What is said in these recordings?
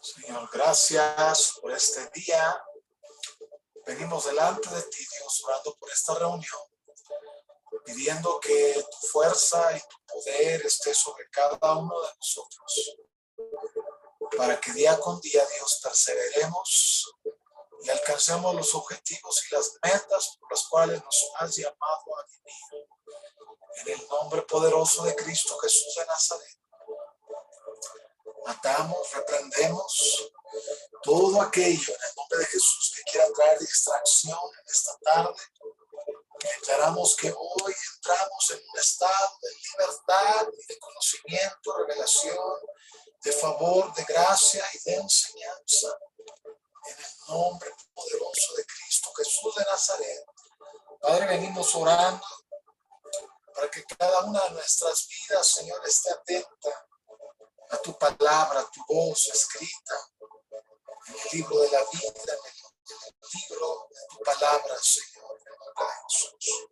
Señor, gracias por este día. Venimos delante de ti, Dios, orando por esta reunión, pidiendo que tu fuerza y tu poder esté sobre cada uno de nosotros, para que día con día, Dios, perseveremos y alcancemos los objetivos y las metas por las cuales nos has llamado a vivir. En el nombre poderoso de Cristo Jesús de Nazaret, atamos, reprendemos todo aquello en el nombre de Jesús que quiera traer distracción en esta tarde. Declaramos que hoy entramos en un estado de libertad y de conocimiento, revelación, de favor, de gracia y de enseñanza. En el nombre poderoso de Cristo Jesús de Nazaret. Padre, venimos orando para que cada una de nuestras vidas, Señor, esté atenta a tu palabra, a tu voz escrita en el libro de la vida, en el libro de tu palabra, Señor, en el nombre de Jesús.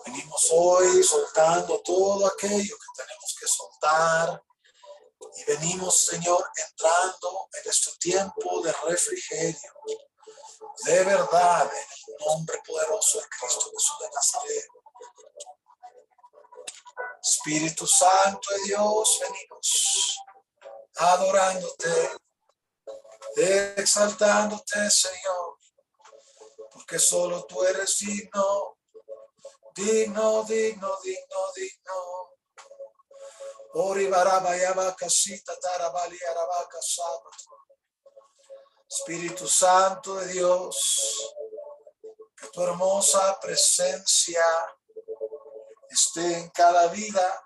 Venimos hoy soltando todo aquello que tenemos que soltar y venimos, Señor, entrando en este tiempo de refrigerio, de verdad, en el nombre poderoso de Cristo Jesús de Nazaret. Espíritu Santo de Dios, venimos adorándote, exaltándote, Señor, porque solo tú eres digno, digno, digno, digno, digno. Ori barabayaba casita tarabali arabaca sábado. Espíritu Santo de Dios, que tu hermosa presencia esté en cada vida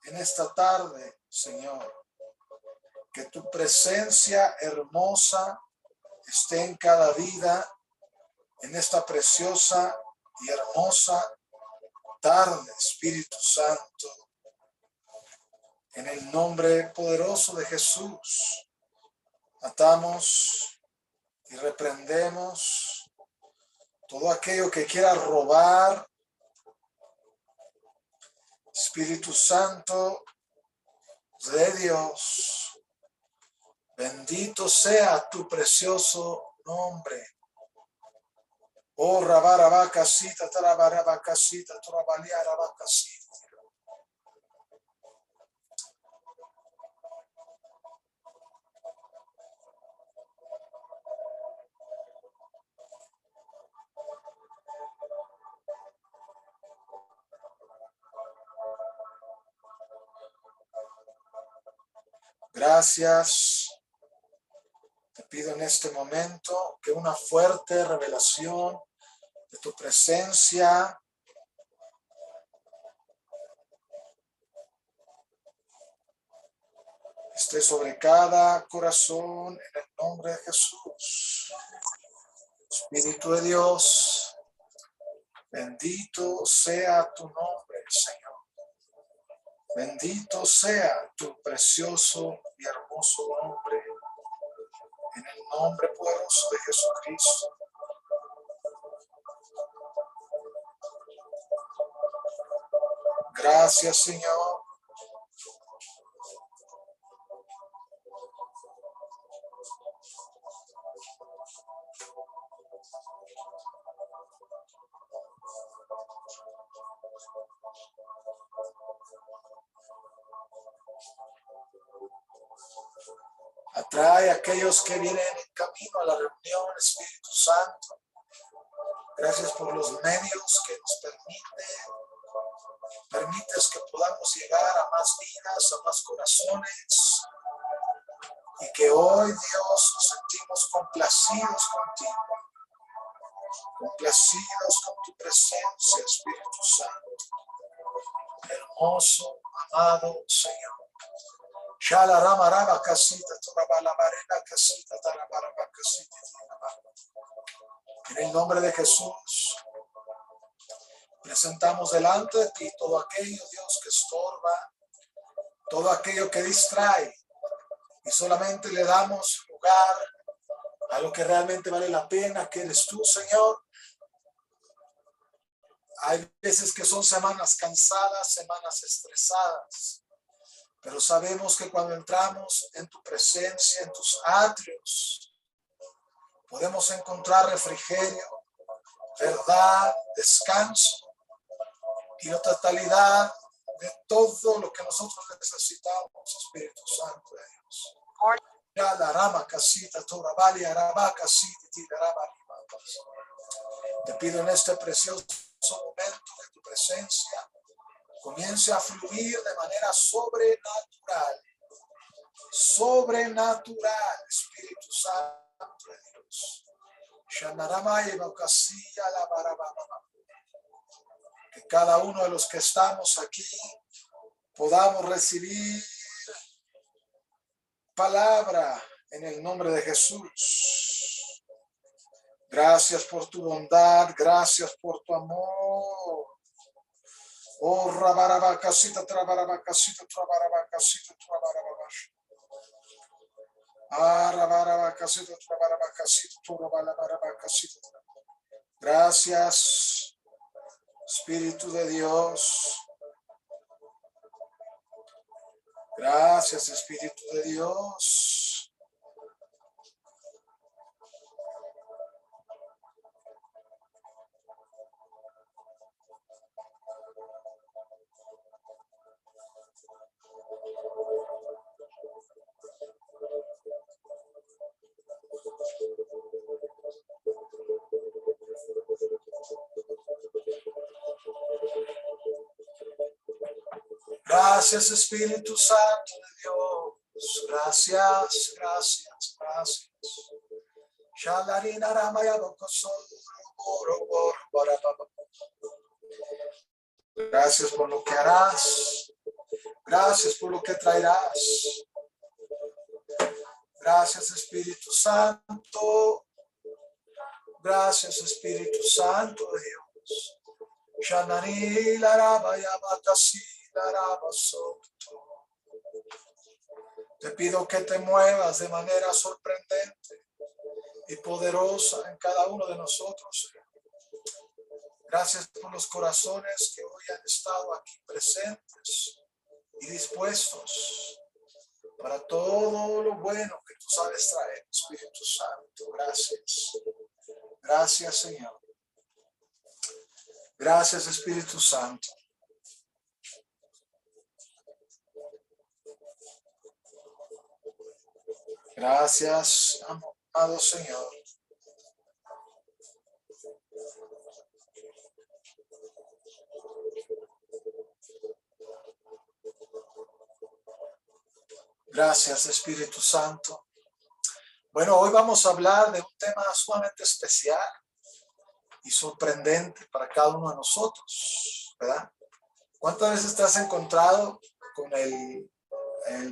en esta tarde, Señor. Que tu presencia hermosa esté en cada vida en esta preciosa y hermosa tarde, Espíritu Santo. En el nombre poderoso de Jesús, atamos y reprendemos todo aquello que quiera robar. Espíritu Santo de Dios, bendito sea tu precioso nombre. Oh, rabarabacasita, tarabarabacasita, torabaliarabacasita. Gracias. Te pido en este momento que una fuerte revelación de tu presencia esté sobre cada corazón en el nombre de Jesús. Espíritu de Dios, bendito sea tu nombre, Señor. Bendito sea tu precioso y hermoso nombre. En el nombre poderoso de Jesucristo. Gracias, Señor. Atrae a aquellos que vienen en camino a la reunión, Espíritu Santo. Gracias por los medios que nos permites que podamos llegar a más vidas, a más corazones. Y que hoy, Dios, nos sentimos complacidos contigo. Complacidos con tu presencia, Espíritu Santo. Hermoso, amado Señor. Shala rama rama casita, torabala marena casita, tarabaraba casita. En el nombre de Jesús, presentamos delante de ti todo aquello, Dios, que estorba, todo aquello que distrae, y solamente le damos lugar a lo que realmente vale la pena, que eres tú, Señor. Hay veces que son semanas cansadas, semanas estresadas, pero sabemos que cuando entramos en tu presencia, en tus atrios, podemos encontrar refrigerio, verdad, descanso y la totalidad de todo lo que nosotros necesitamos, Espíritu Santo de Dios. Ya la rama casita, toda valia, rama casita, te pido en este precioso momento que tu presencia comience a fluir de manera sobrenatural. Sobrenatural, Espíritu Santo de Dios. Que cada uno de los que estamos aquí podamos recibir palabra en el nombre de Jesús. Gracias por tu bondad, gracias por tu amor. Oh, rabarabacasita, trabarabacasita, trabarabacasita, trabarabacasita. Ah, rabarabacasita, trabarabacasita, trabarabacasita. Gracias, Espíritu de Dios. Gracias, Espíritu de Dios. Gracias, Espíritu Santo de Dios. Gracias, gracias, gracias. Gracias por lo que harás. Gracias por lo que traerás. Gracias, Espíritu Santo. Gracias, Espíritu Santo de Dios. Te pido que te muevas de manera sorprendente y poderosa en cada uno de nosotros. Gracias por los corazones que hoy han estado aquí presentes y dispuestos para todo lo bueno que tú sabes traer, Espíritu Santo. Gracias. Gracias, Señor. Gracias, Espíritu Santo. Gracias, amado Señor. Gracias, Espíritu Santo. Bueno, hoy vamos a hablar de un tema sumamente especial y sorprendente para cada uno de nosotros, ¿verdad? ¿Cuántas veces te has encontrado con el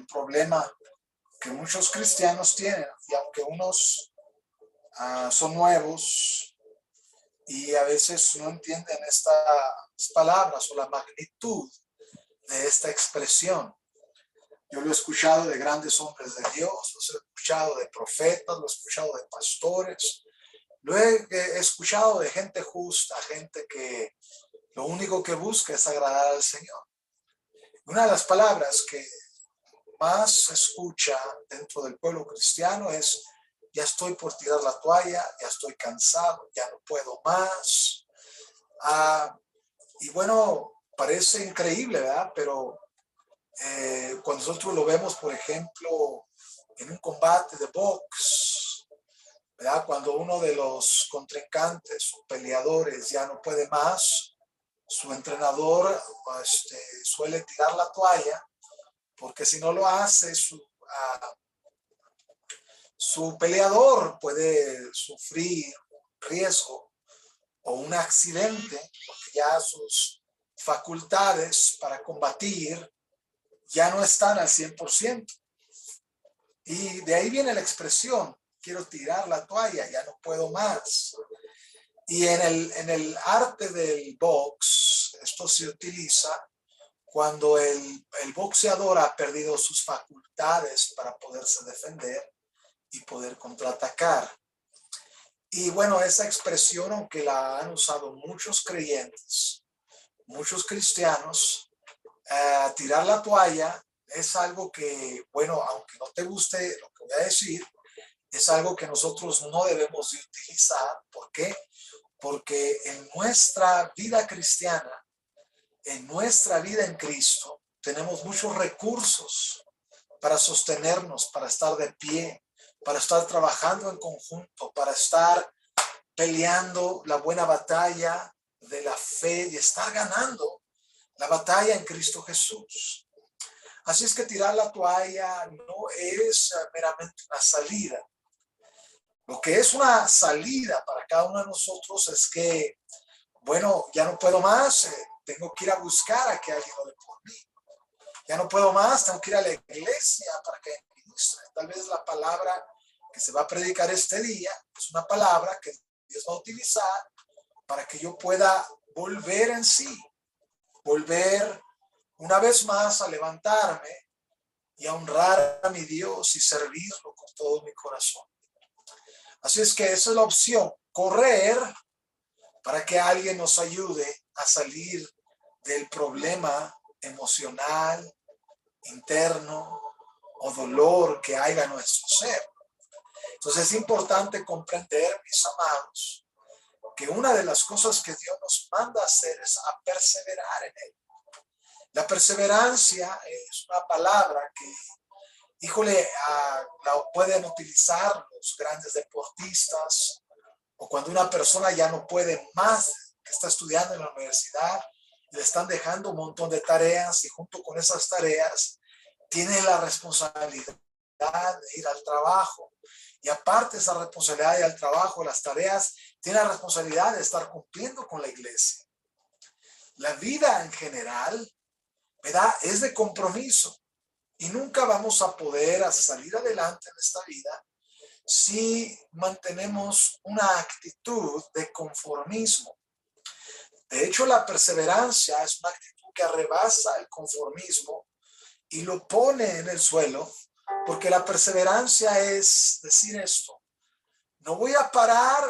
problema que muchos cristianos tienen? Y aunque unos son nuevos y a veces no entienden estas palabras o la magnitud de esta expresión. Yo lo he escuchado de grandes hombres de Dios, lo he escuchado de profetas, lo he escuchado de pastores, lo he escuchado de gente justa, gente que lo único que busca es agradar al Señor. Una de las palabras que más se escucha dentro del pueblo cristiano es: ya estoy por tirar la toalla, ya estoy cansado, ya no puedo más. Y bueno, parece increíble, ¿verdad? Pero cuando nosotros lo vemos, por ejemplo, en un combate de box, ¿verdad? Cuando uno de los contrincantes o peleadores ya no puede más, su entrenador suele tirar la toalla, porque si no lo hace, su peleador puede sufrir riesgo o un accidente, porque ya sus facultades para combatir ya no están al 100%. Y de ahí viene la expresión, quiero tirar la toalla, ya no puedo más. Y en el arte del box, esto se utiliza cuando el boxeador ha perdido sus facultades para poderse defender y poder contraatacar. Y bueno, esa expresión, aunque la han usado muchos creyentes, muchos cristianos, tirar la toalla es algo que, bueno, aunque no te guste lo que voy a decir, es algo que nosotros no debemos de utilizar. ¿Por qué? Porque en nuestra vida cristiana, en nuestra vida en Cristo, tenemos muchos recursos para sostenernos, para estar de pie, para estar trabajando en conjunto, para estar peleando la buena batalla de la fe y estar ganando la batalla en Cristo Jesús. Así es que tirar la toalla no es meramente una salida. Lo que es una salida para cada uno de nosotros es que, bueno, ya no puedo más, tengo que ir a buscar a que alguien ore por mí. Ya no puedo más, tengo que ir a la iglesia para que ministre. Tal vez la palabra que se va a predicar este día es una palabra que Dios va a utilizar para que yo pueda volver en sí, volver una vez más a levantarme y a honrar a mi Dios y servirlo con todo mi corazón. Así es que esa es la opción, correr para que alguien nos ayude a salir del problema emocional, interno o dolor que haya en nuestro ser. Entonces es importante comprender, mis amados, que una de las cosas que Dios nos manda a hacer es a perseverar en él. La perseverancia es una palabra que, híjole, la pueden utilizar los grandes deportistas o cuando una persona ya no puede más, que está estudiando en la universidad, le están dejando un montón de tareas y junto con esas tareas tiene la responsabilidad de ir al trabajo. Y aparte de esa responsabilidad de ir al trabajo, las tareas, tiene la responsabilidad de estar cumpliendo con la iglesia. La vida en general, ¿verdad?, es de compromiso. Y nunca vamos a poder salir adelante en esta vida si mantenemos una actitud de conformismo. De hecho, la perseverancia es una actitud que rebasa el conformismo y lo pone en el suelo, porque la perseverancia es decir esto: no voy a parar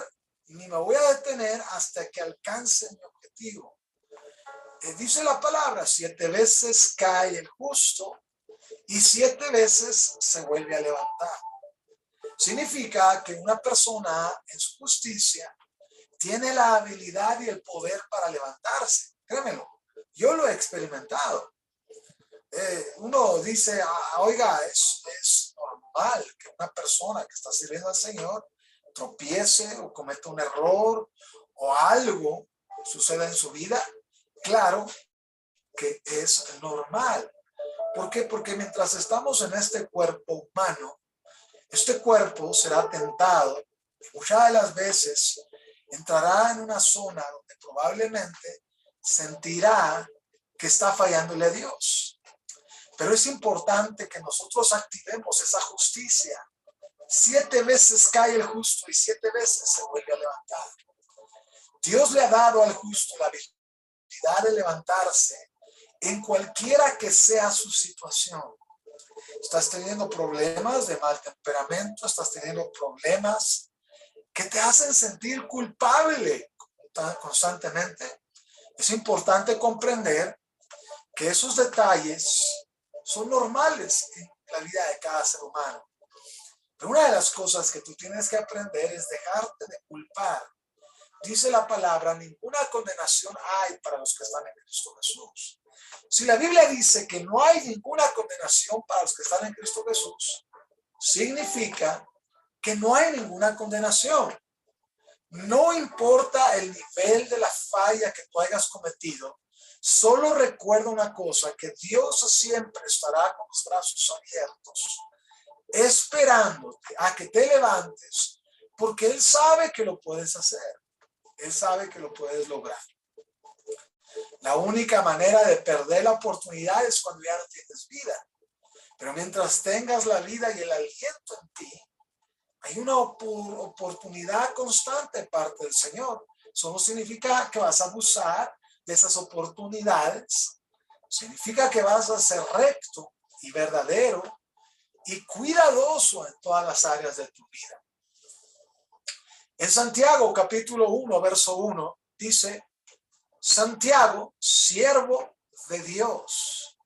ni me voy a detener hasta que alcance mi objetivo. Dice la palabra, 7 veces cae el justo y 7 veces se vuelve a levantar. Significa que una persona en su justicia tiene la habilidad y el poder para levantarse. Créemelo, yo lo he experimentado. Uno dice, oiga, es normal que una persona que está sirviendo al Señor tropiece o cometa un error o algo suceda en su vida. Claro que es normal. ¿Por qué? Porque mientras estamos en este cuerpo humano, este cuerpo será tentado y muchas de las veces entrará en una zona donde probablemente sentirá que está fallándole a Dios. Pero es importante que nosotros activemos esa justicia. 7 veces cae el justo y 7 veces se vuelve a levantar. Dios le ha dado al justo la habilidad de levantarse en cualquiera que sea su situación. Estás teniendo problemas de mal temperamento, estás teniendo problemas que te hacen sentir culpable constantemente. Es importante comprender que esos detalles son normales en la vida de cada ser humano. Pero una de las cosas que tú tienes que aprender es dejarte de culpar. Dice la palabra, ninguna condenación hay para los que están en Cristo Jesús. Si la Biblia dice que no hay ninguna condenación para los que están en Cristo Jesús, significa que no hay ninguna condenación. No importa el nivel de la falla que tú hayas cometido, solo recuerda una cosa, que Dios siempre estará con los brazos abiertos, esperándote a que te levantes, porque Él sabe que lo puedes hacer. Él sabe que lo puedes lograr. La única manera de perder la oportunidad es cuando ya no tienes vida. Pero mientras tengas la vida y el aliento en ti, hay una oportunidad constante de parte del Señor. Eso no significa que vas a abusar de esas oportunidades. Significa que vas a ser recto y verdadero y cuidadoso en todas las áreas de tu vida. En Santiago capítulo 1, verso 1, dice: Santiago, siervo de Dios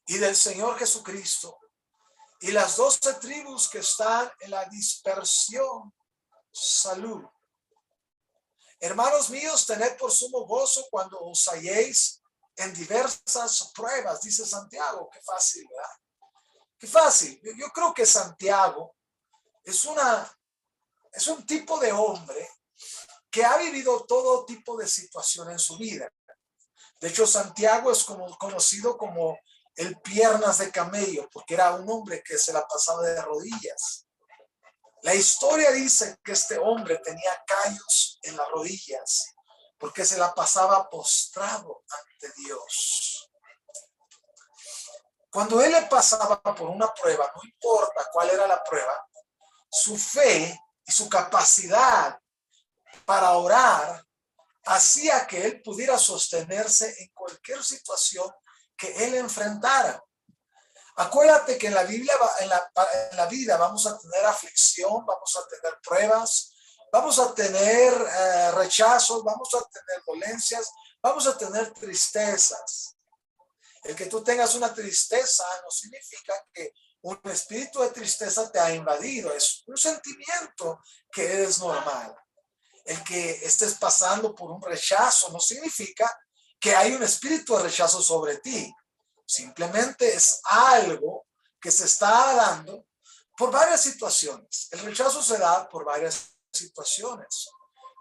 y del Señor Jesucristo, y las 12 tribus que están en la dispersión, salud. Hermanos míos, tened por sumo gozo cuando os halléis en diversas pruebas, dice Santiago. Qué fácil, ¿verdad? Qué fácil. Yo creo que Santiago es un tipo de hombre que ha vivido todo tipo de situación en su vida. De hecho, Santiago es conocido como el piernas de camello, porque era un hombre que se la pasaba de rodillas. La historia dice que este hombre tenía callos en las rodillas, porque se la pasaba postrado ante Dios. Cuando él le pasaba por una prueba, no importa cuál era la prueba, su fe y su capacidad para orar hacía que él pudiera sostenerse en cualquier situación que él enfrentara. Acuérdate que en la Biblia, en la vida vamos a tener aflicción, vamos a tener pruebas, vamos a tener rechazos, vamos a tener dolencias, vamos a tener tristezas. El que tú tengas una tristeza no significa que un espíritu de tristeza te ha invadido. Es un sentimiento que es normal. El que estés pasando por un rechazo no significa que hay un espíritu de rechazo sobre ti. Simplemente es algo que se está dando por varias situaciones. El rechazo se da por varias situaciones.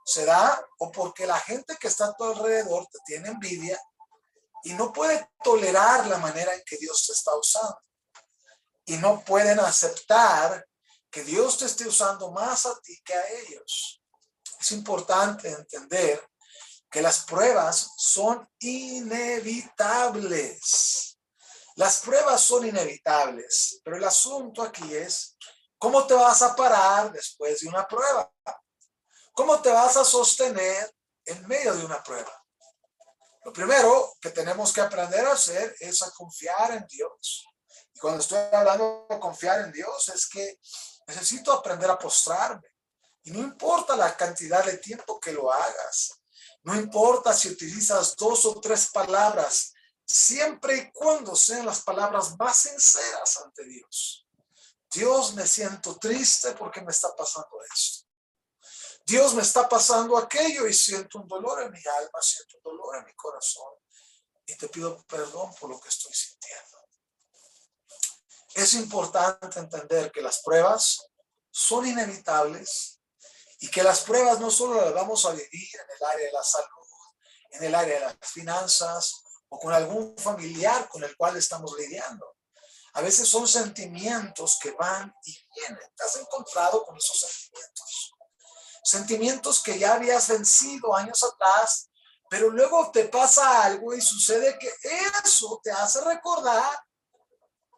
Se da o porque la gente que está a tu alrededor te tiene envidia y no puede tolerar la manera en que Dios te está usando. Y no pueden aceptar que Dios te esté usando más a ti que a ellos. Es importante entender que las pruebas son inevitables. Las pruebas son inevitables, pero el asunto aquí es cómo te vas a parar después de una prueba. ¿Cómo te vas a sostener en medio de una prueba? Lo primero que tenemos que aprender a hacer es a confiar en Dios. Y cuando estoy hablando de confiar en Dios es que necesito aprender a postrarme. Y no importa la cantidad de tiempo que lo hagas. No importa si utilizas 2 o 3 palabras, siempre y cuando sean las palabras más sinceras ante Dios. Dios, me siento triste porque me está pasando esto. Dios, me está pasando aquello y siento un dolor en mi alma, siento un dolor en mi corazón. Y te pido perdón por lo que estoy sintiendo. Es importante entender que las pruebas son inevitables y que las pruebas no solo las vamos a vivir en el área de la salud, en el área de las finanzas o con algún familiar con el cual estamos lidiando. A veces son sentimientos que van y vienen. ¿Te has encontrado con esos sentimientos? Sentimientos que ya habías vencido años atrás, pero luego te pasa algo y sucede que eso te hace recordar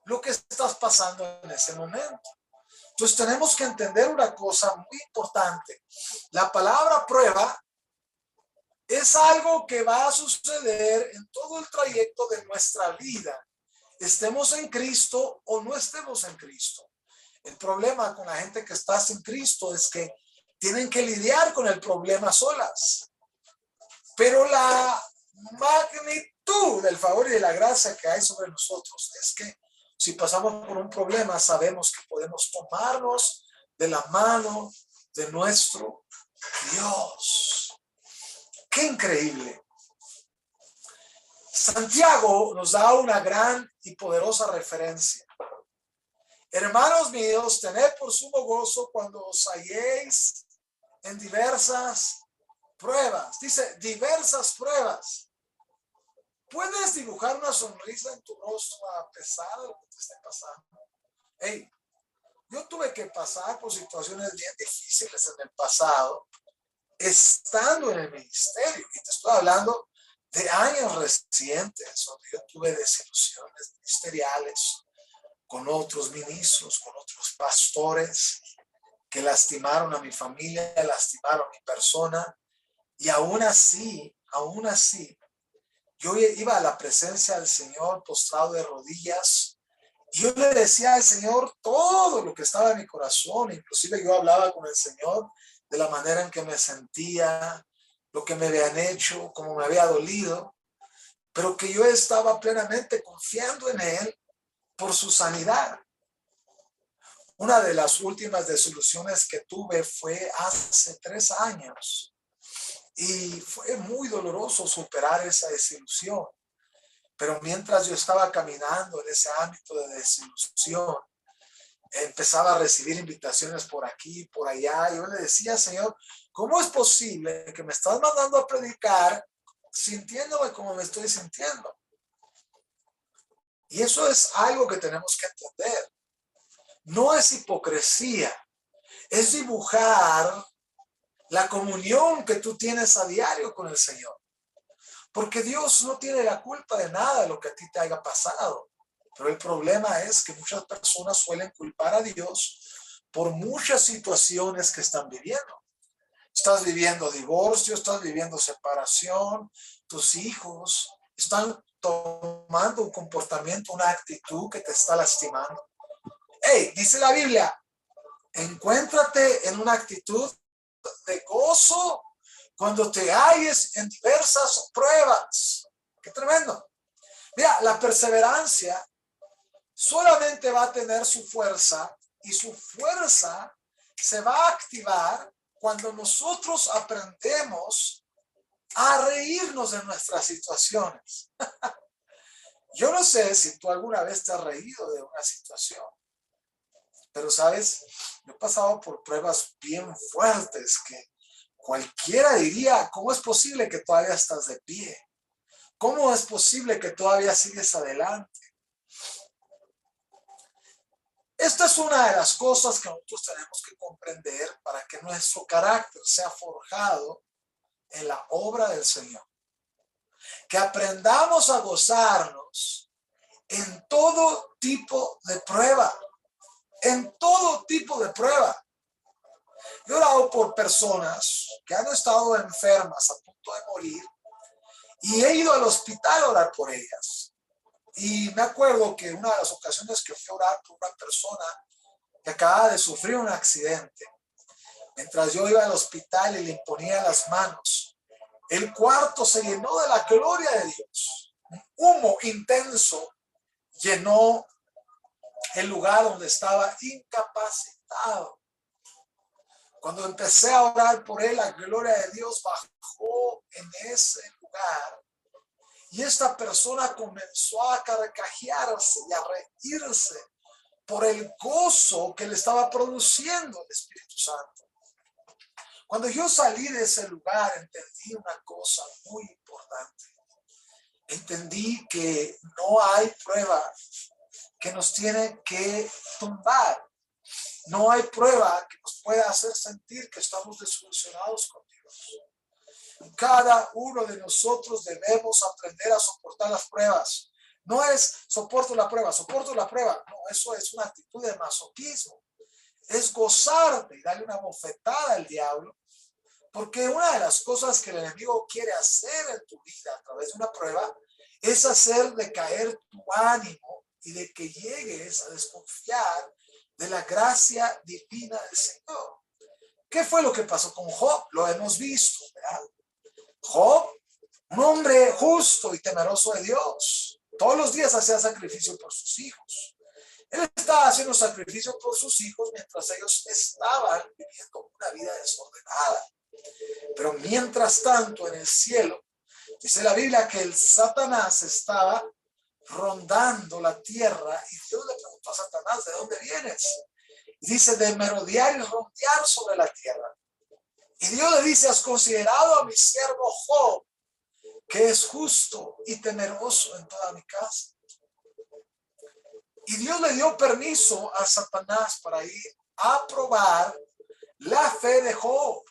lo que estás pasando en ese momento. Entonces tenemos que entender una cosa muy importante. La palabra prueba es algo que va a suceder en todo el trayecto de nuestra vida. Estemos en Cristo o no estemos en Cristo. El problema con la gente que está sin Cristo es que tienen que lidiar con el problema solas. Pero la magnitud del favor y de la gracia que hay sobre nosotros es que si pasamos por un problema, sabemos que podemos tomarnos de la mano de nuestro Dios. ¡Qué increíble! Santiago nos da una gran y poderosa referencia. Hermanos míos, tened por sumo gozo cuando os halléis en diversas pruebas. Dice, diversas pruebas. ¿Puedes dibujar una sonrisa en tu rostro a pesar de lo que te esté pasando? Hey, yo tuve que pasar por situaciones bien difíciles en el pasado, estando en el ministerio. Y te estoy hablando de años recientes, donde yo tuve desilusiones ministeriales, con otros ministros, con otros pastores que lastimaron a mi familia, lastimaron a mi persona. Y aún así, yo iba a la presencia del Señor postrado de rodillas. Y yo le decía al Señor todo lo que estaba en mi corazón. Inclusive yo hablaba con el Señor de la manera en que me sentía, lo que me habían hecho, cómo me había dolido, pero que yo estaba plenamente confiando en Él por su sanidad. Una de las últimas desilusiones que tuve fue hace 3 años y fue muy doloroso superar esa desilusión. Pero mientras yo estaba caminando en ese ámbito de desilusión, empezaba a recibir invitaciones por aquí, por allá. Yo le decía, Señor, ¿cómo es posible que me estás mandando a predicar sintiéndome como me estoy sintiendo? Y eso es algo que tenemos que entender. No es hipocresía, es dibujar la comunión que tú tienes a diario con el Señor. Porque Dios no tiene la culpa de nada de lo que a ti te haya pasado. Pero el problema es que muchas personas suelen culpar a Dios por muchas situaciones que están viviendo. Estás viviendo divorcio, estás viviendo separación, tus hijos están tomando un comportamiento, una actitud que te está lastimando. Hey, dice la Biblia, encuéntrate en una actitud de gozo cuando te halles en diversas pruebas. Qué tremendo. Mira, la perseverancia solamente va a tener su fuerza y su fuerza se va a activar cuando nosotros aprendemos a reírnos de nuestras situaciones. Yo no sé si tú alguna vez te has reído de una situación, pero sabes, yo he pasado por pruebas bien fuertes que cualquiera diría, ¿cómo es posible que todavía estás de pie? ¿Cómo es posible que todavía sigues adelante? Esta es una de las cosas que nosotros tenemos que comprender para que nuestro carácter sea forjado en la obra del Señor. Que aprendamos a gozarnos en todo tipo de prueba. En todo tipo de prueba. Yo he orado por personas que han estado enfermas a punto de morir y he ido al hospital a orar por ellas. Y me acuerdo que una de las ocasiones que fui a orar por una persona que acababa de sufrir un accidente, mientras yo iba al hospital y le imponía las manos, el cuarto se llenó de la gloria de Dios. Un humo intenso llenó el lugar donde estaba incapacitado. Cuando empecé a orar por él, la gloria de Dios bajó en ese lugar. Y esta persona comenzó a carcajearse y a reírse por el gozo que le estaba produciendo el Espíritu Santo. Cuando yo salí de ese lugar, entendí una cosa muy importante. Entendí que no hay prueba que nos tiene que tumbar. No hay prueba que nos pueda hacer sentir que estamos desilusionados con Dios. Cada uno de nosotros debemos aprender a soportar las pruebas. No es soporto la prueba. No, eso es una actitud de masoquismo. Es gozarte y darle una bofetada al diablo. Porque una de las cosas que el enemigo quiere hacer en tu vida a través de una prueba es hacer decaer tu ánimo y de que llegues a desconfiar de la gracia divina del Señor. ¿Qué fue lo que pasó con Job? Lo hemos visto, ¿verdad? Job, un hombre justo y temeroso de Dios, todos los días hacía sacrificio por sus hijos. Él estaba haciendo sacrificio por sus hijos mientras ellos estaban viviendo una vida desordenada. Pero mientras tanto, en el cielo, dice la Biblia que el Satanás estaba rondando la tierra y Dios le preguntó a Satanás, ¿de dónde vienes? Y dice, de merodear y rondear sobre la tierra. Y Dios le dice, ¿has considerado a mi siervo Job, que es justo y temeroso en toda mi casa? Y Dios le dio permiso a Satanás para ir a probar la fe de Job.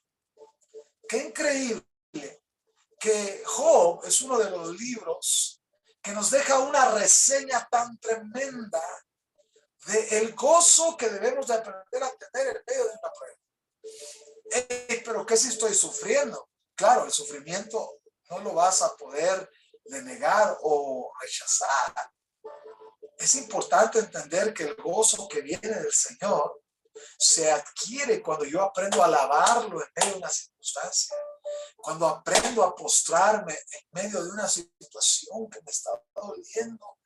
Qué increíble que Job es uno de los libros que nos deja una reseña tan tremenda del gozo que debemos de aprender a tener en medio de una prueba. Pero ¿qué si estoy sufriendo? Claro, el sufrimiento no lo vas a poder denegar o rechazar. Es importante entender que el gozo que viene del Señor se adquiere cuando yo aprendo a alabarlo en medio de una circunstancia, cuando aprendo a postrarme en medio de una situación que me está doliendo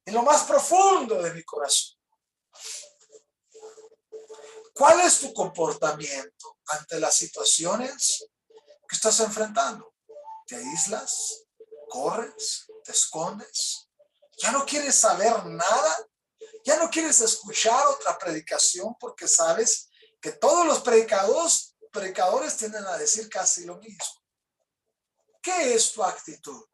en lo más profundo de mi corazón. ¿Cuál es tu comportamiento ante las situaciones que estás enfrentando? ¿Te aíslas? ¿Corres? ¿Te escondes? ¿Ya no quieres saber nada? ¿Ya no quieres escuchar otra predicación porque sabes que todos los predicadores tienden a decir casi lo mismo? ¿Qué es tu actitud?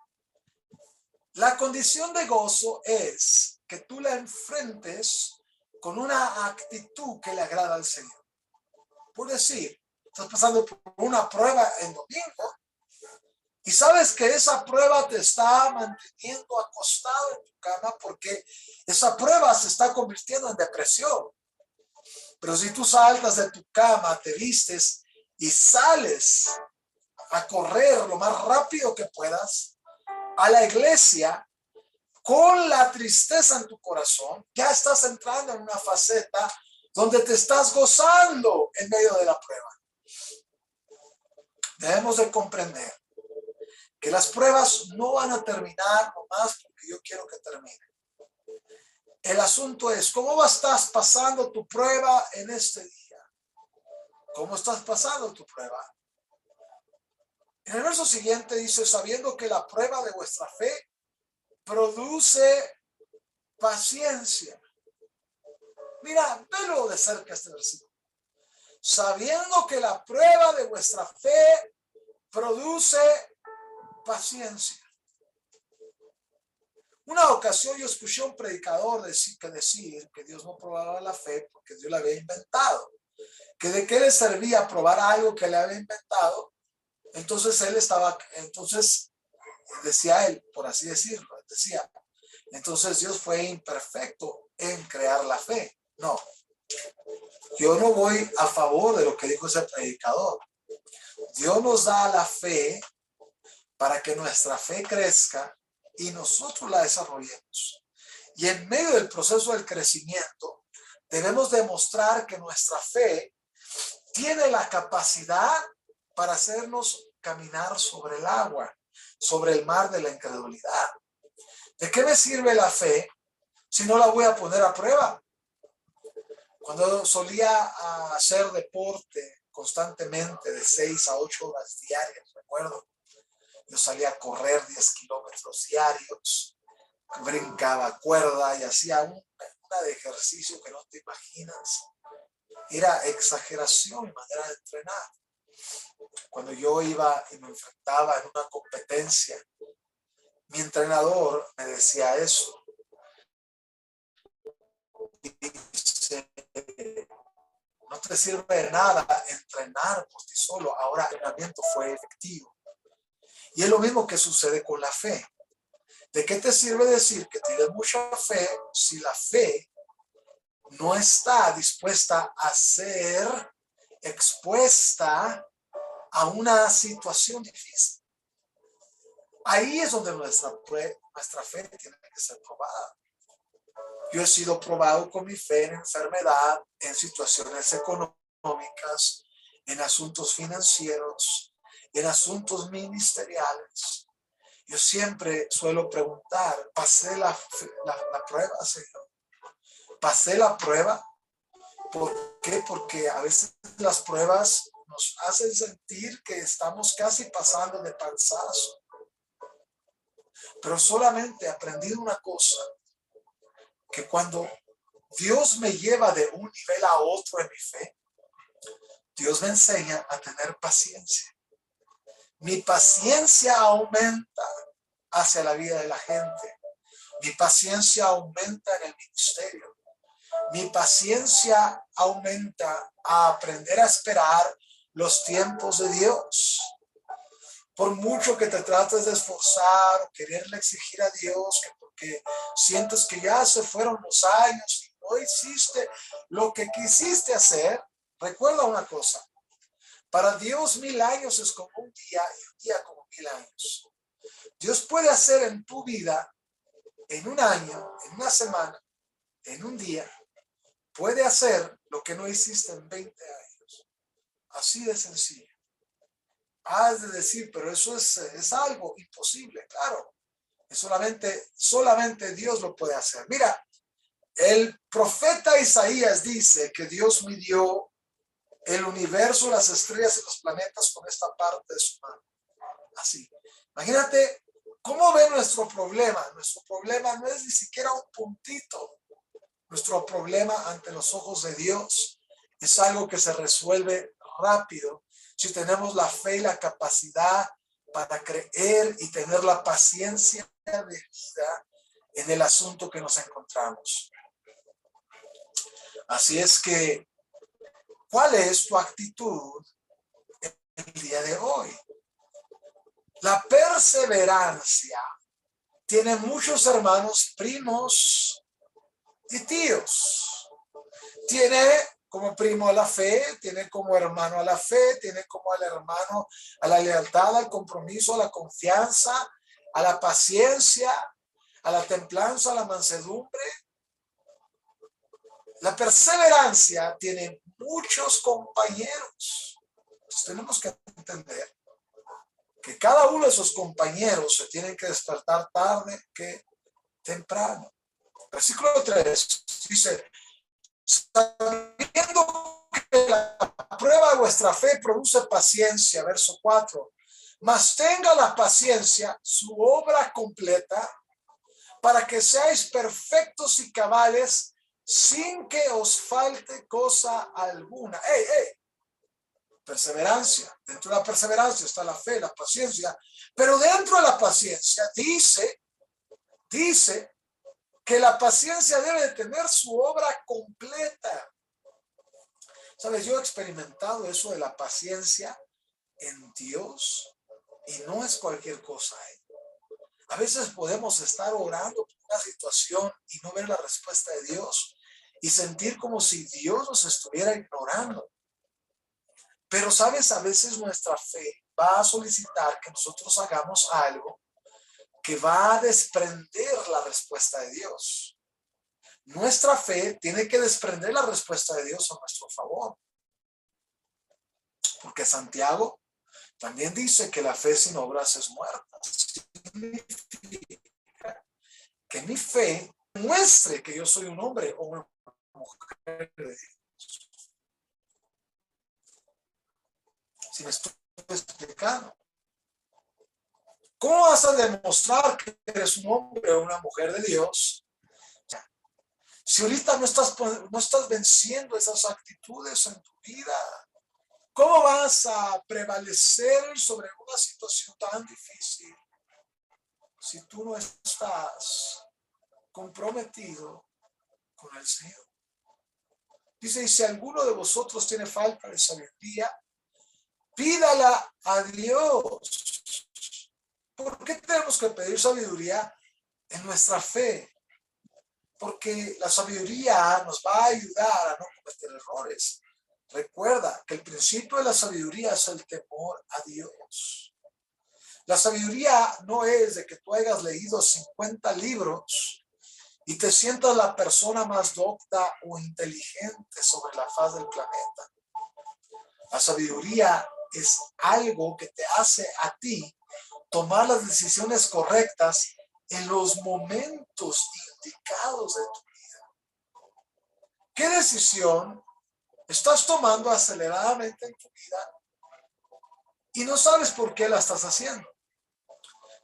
La condición de gozo es que tú la enfrentes con una actitud que le agrada al Señor. Por decir, estás pasando por una prueba en domingo y sabes que esa prueba te está manteniendo acostado en tu cama porque esa prueba se está convirtiendo en depresión. Pero si tú saltas de tu cama, te vistes y sales a correr lo más rápido que puedas a la iglesia con la tristeza en tu corazón, ya estás entrando en una faceta donde te estás gozando en medio de la prueba. Debemos de comprender que las pruebas no van a terminar nomás porque yo quiero que terminen. El asunto es, ¿cómo estás pasando tu prueba en este día? ¿Cómo estás pasando tu prueba? En el verso siguiente dice, sabiendo que la prueba de vuestra fe produce paciencia. Mira, velo de cerca este versículo. Sabiendo que la prueba de vuestra fe produce paciencia. Una ocasión yo escuché a un predicador decir que Dios no probaba la fe porque Dios la había inventado. Que de qué le servía probar algo que le había inventado. Entonces decía él, por así decirlo, decía, entonces Dios fue imperfecto en crear la fe. No, yo no voy a favor de lo que dijo ese predicador. Dios nos da la fe para que nuestra fe crezca y nosotros la desarrollemos. Y en medio del proceso del crecimiento, debemos demostrar que nuestra fe tiene la capacidad para hacernos caminar sobre el agua, sobre el mar de la incredulidad. ¿De qué me sirve la fe si no la voy a poner a prueba? Cuando solía hacer deporte constantemente de 6 a 8 horas diarias, recuerdo, yo salía a correr 10 kilómetros diarios, brincaba cuerda y hacía una de ejercicio que no te imaginas. Era exageración mi manera de entrenar. Cuando yo iba y me enfrentaba en una competencia, mi entrenador me decía eso. Dice, no te sirve de nada entrenar por ti solo. Ahora el entrenamiento fue efectivo. Y es lo mismo que sucede con la fe. ¿De qué te sirve decir que tienes mucha fe si la fe no está dispuesta a ser expuesta a una situación difícil? Ahí es donde nuestra fe tiene que ser probada. Yo he sido probado con mi fe en enfermedad, en situaciones económicas, en asuntos financieros, en asuntos ministeriales. Yo siempre suelo preguntar, ¿pasé la prueba, Señor? ¿Pasé la prueba? ¿Por qué? Porque a veces las pruebas nos hacen sentir que estamos casi pasando de panzazo. Pero solamente he aprendido una cosa, que cuando Dios me lleva de un nivel a otro en mi fe, Dios me enseña a tener paciencia. Mi paciencia aumenta hacia la vida de la gente. Mi paciencia aumenta en el ministerio. Mi paciencia aumenta a aprender a esperar los tiempos de Dios. Por mucho que te trates de esforzar o quererle exigir a Dios que porque sientes que ya se fueron los años no hiciste lo que quisiste hacer, recuerda una cosa. Para Dios 1000 años es como un día y un día como 1000 años. Dios puede hacer en tu vida, en un año, en una semana, en un día, puede hacer lo que no hiciste en 20 años. Así de sencillo. Has de decir, pero eso es algo imposible, claro. Solamente Dios lo puede hacer. Mira, el profeta Isaías dice que Dios midió el universo, las estrellas y los planetas con esta parte de su mano. Así. Imagínate cómo ve nuestro problema. Nuestro problema no es ni siquiera un puntito. Nuestro problema ante los ojos de Dios es algo que se resuelve rápido si tenemos la fe y la capacidad para creer y tener la paciencia de vida en el asunto que nos encontramos. Así es que, ¿cuál es tu actitud el día de hoy? La perseverancia tiene muchos hermanos, primos y tíos. Tiene como primo a la fe, tiene como hermano a la fe, tiene como al hermano a la lealtad, al compromiso, a la confianza, a la paciencia, a la templanza, a la mansedumbre. La perseverancia tiene muchos compañeros. Entonces tenemos que entender que cada uno de esos compañeros se tienen que despertar tarde que temprano. Versículo 3 dice, sabiendo que la prueba de vuestra fe produce paciencia, verso 4, mas tenga la paciencia su obra completa para que seáis perfectos y cabales sin que os falte cosa alguna. Perseverancia. Dentro de la perseverancia está la fe, la paciencia, pero dentro de la paciencia dice que la paciencia debe de tener su obra completa. Sabes, yo he experimentado eso de la paciencia en Dios y no es cualquier cosa. A veces podemos estar orando por una situación y no ver la respuesta de Dios y sentir como si Dios nos estuviera ignorando. Pero, ¿sabes? A veces nuestra fe va a solicitar que nosotros hagamos algo que va a desprender la respuesta de Dios. Nuestra fe tiene que desprender la respuesta de Dios a nuestro favor. Porque Santiago también dice que la fe sin obras es muerta. Significa que mi fe muestre que yo soy un hombre o una mujer de Dios. Si me estoy explicando. ¿Cómo vas a demostrar que eres un hombre o una mujer de Dios? Si ahorita no estás venciendo esas actitudes en tu vida, ¿cómo vas a prevalecer sobre una situación tan difícil si tú no estás comprometido con el Señor? Dice, y si alguno de vosotros tiene falta de sabiduría, pídala a Dios. ¿Por qué tenemos que pedir sabiduría en nuestra fe? Porque la sabiduría nos va a ayudar a no cometer errores. Recuerda que el principio de la sabiduría es el temor a Dios. La sabiduría no es de que tú hayas leído 50 libros y te sientas la persona más docta o inteligente sobre la faz del planeta. La sabiduría es algo que te hace a ti tomar las decisiones correctas en los momentos indicados de tu vida. ¿Qué decisión estás tomando aceleradamente en tu vida y no sabes por qué la estás haciendo?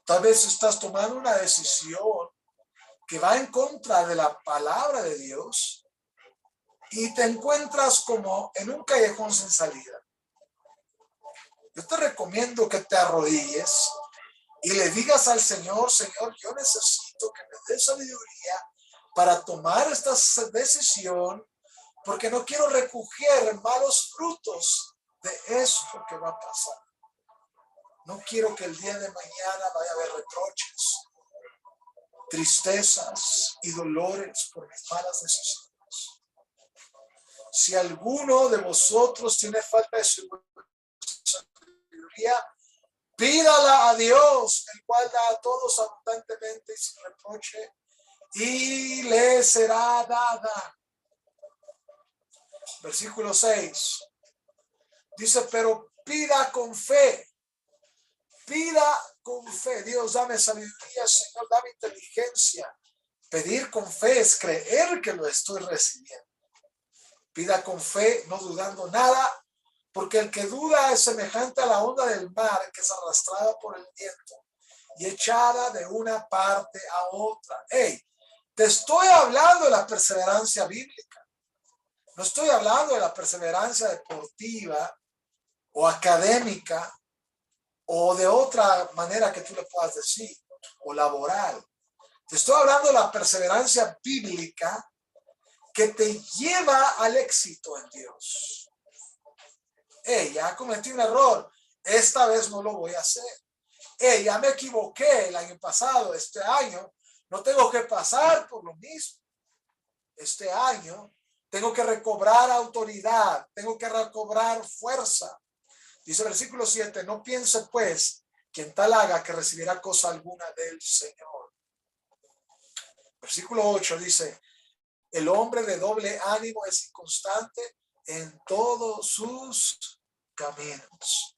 Tal vez estás tomando una decisión que va en contra de la palabra de Dios y te encuentras como en un callejón sin salida. Yo te recomiendo que te arrodilles y le digas al Señor, Señor, yo necesito que me dé sabiduría para tomar esta decisión, porque no quiero recoger malos frutos de esto que va a pasar. No quiero que el día de mañana vaya a haber reproches, tristezas y dolores por mis malas decisiones. si alguno de vosotros tiene falta de sabiduría, pídala a Dios, el cual da a todos abundantemente y sin reproche, y le será dada. Versículo 6. Dice, pero pida con fe. Pida con fe. Dios, dame sabiduría, Señor, dame inteligencia. Pedir con fe es creer que lo estoy recibiendo. Pida con fe, no dudando nada, porque el que duda es semejante a la onda del mar que es arrastrada por el viento y echada de una parte a otra. Hey, te estoy hablando de la perseverancia bíblica. No estoy hablando de la perseverancia deportiva o académica o de otra manera que tú le puedas decir, o laboral. Te estoy hablando de la perseverancia bíblica que te lleva al éxito en Dios. Hey, ya cometí un error, esta vez no lo voy a hacer. Hey, ya me equivoqué el año pasado, este año no tengo que pasar por lo mismo. Este año tengo que recobrar autoridad, tengo que recobrar fuerza. Dice el versículo 7, no piense pues quien tal haga que recibirá cosa alguna del Señor. Versículo 8 dice, el hombre de doble ánimo es inconstante en todos sus caminos.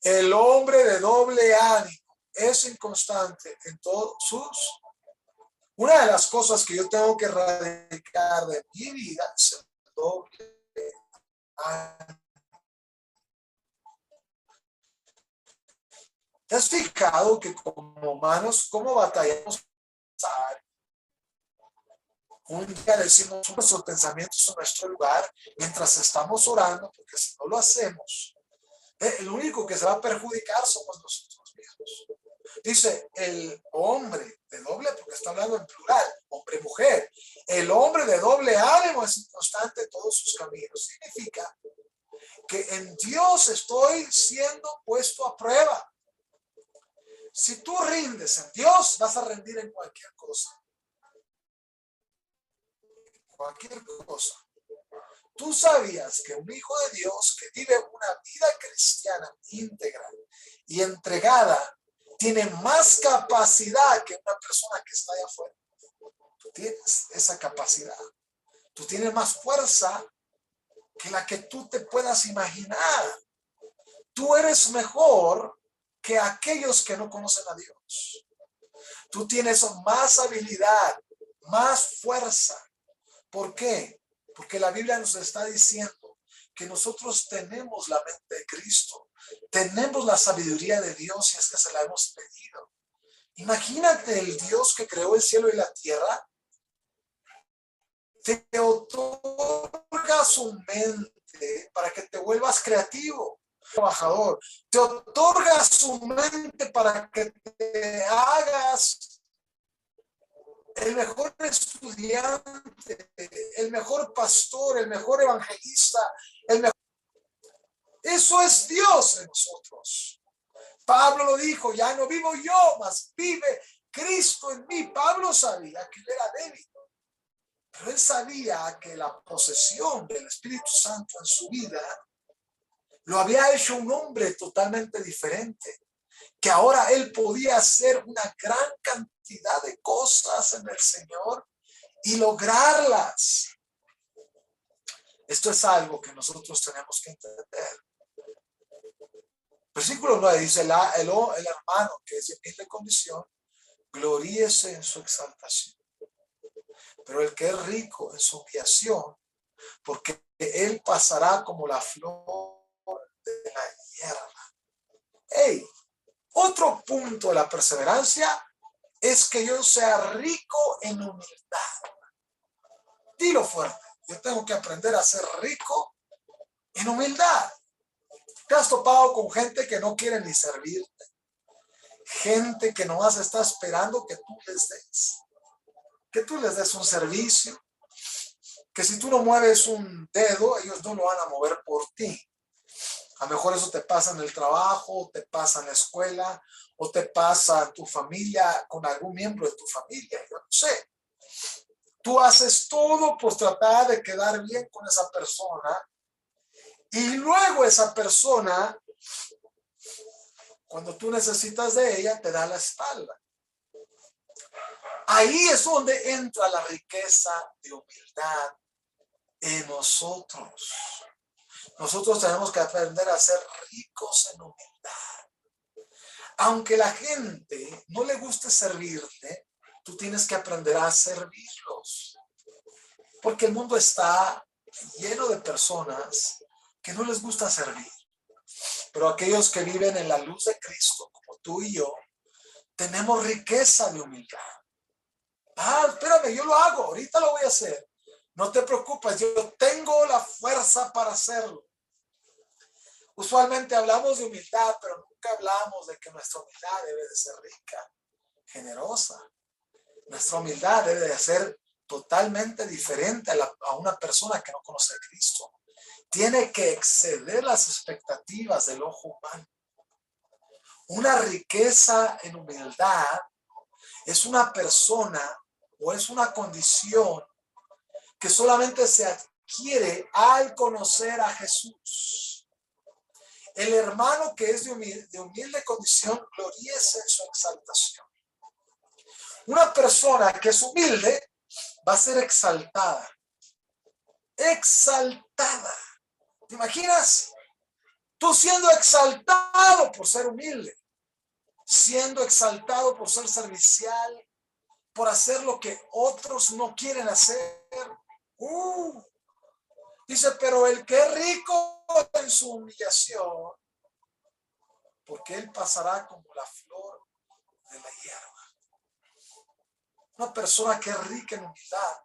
El hombre de doble ánimo es inconstante en todos sus. Una de las cosas que yo tengo que erradicar de mi vida es el doble ánimo. ¿Te has fijado que como humanos, cómo batallamos? Un día decimos nuestros pensamientos en nuestro lugar mientras estamos orando, porque si no lo hacemos, el único que se va a perjudicar somos nosotros mismos. Dice el hombre de doble, porque está hablando en plural, hombre-mujer. El hombre de doble ánimo es inconstante en todos sus caminos. Significa que en Dios estoy siendo puesto a prueba. Si tú rindes en Dios, vas a rendir en cualquier cosa. Cualquier cosa. Tú sabías que un hijo de Dios que vive una vida cristiana íntegra y entregada tiene más capacidad que una persona que está allá afuera. Tú tienes esa capacidad. Tú tienes más fuerza que la que tú te puedas imaginar. Tú eres mejor que aquellos que no conocen a Dios. Tú tienes más habilidad, más fuerza. ¿Por qué? Porque la Biblia nos está diciendo que nosotros tenemos la mente de Cristo, tenemos la sabiduría de Dios y es que se la hemos pedido. Imagínate el Dios que creó el cielo y la tierra, te otorga su mente para que te vuelvas creativo, trabajador, te otorga su mente para que te hagas el mejor estudiante, el mejor pastor, el mejor evangelista, el mejor. Eso es Dios en nosotros. Pablo lo dijo, ya no vivo yo, mas vive Cristo en mí. Pablo sabía que él era débil, pero él sabía que la posesión del Espíritu Santo en su vida lo había hecho un hombre totalmente diferente, que ahora él podía hacer una gran cantidad de cosas en el Señor y lograrlas. Esto es algo que nosotros tenemos que entender. Versículo 9 dice, el hermano que es de humilde condición, gloríese en su exaltación. Pero el que es rico en su humillación, porque él pasará como la flor de la hierba. Hey, otro punto de la perseverancia es que yo sea rico en humildad. Dilo fuerte, yo tengo que aprender a ser rico en humildad. ¿Te has topado con gente que no quiere ni servirte? Gente que nomás está esperando que tú les des un servicio, que si tú no mueves un dedo, ellos no lo van a mover por ti. A lo mejor eso te pasa en el trabajo, te pasa en la escuela, o te pasa en tu familia, con algún miembro de tu familia, yo no sé. Tú haces todo por tratar de quedar bien con esa persona y luego esa persona, cuando tú necesitas de ella, te da la espalda. Ahí es donde entra la riqueza de humildad en nosotros. Nosotros tenemos que aprender a ser ricos en humildad. Aunque la gente no le guste servirte, tú tienes que aprender a servirlos. Porque el mundo está lleno de personas que no les gusta servir. Pero aquellos que viven en la luz de Cristo, como tú y yo, tenemos riqueza de humildad. Espérame, yo lo hago, ahorita lo voy a hacer. No te preocupes, yo tengo la fuerza para hacerlo. Usualmente hablamos de humildad, pero nunca hablamos de que nuestra humildad debe de ser rica, generosa. Nuestra humildad debe de ser totalmente diferente a una persona que no conoce a Cristo. Tiene que exceder las expectativas del ojo humano. Una riqueza en humildad es una persona o es una condición que solamente se adquiere al conocer a Jesús. El hermano que es de humilde condición gloríese en su exaltación. Una persona que es humilde va a ser exaltada. Exaltada. ¿Te imaginas? Tú siendo exaltado por ser humilde, siendo exaltado por ser servicial, por hacer lo que otros no quieren hacer. Dice, pero el que es rico en su humillación, porque él pasará como la flor de la hierba. Una persona que es rica en humildad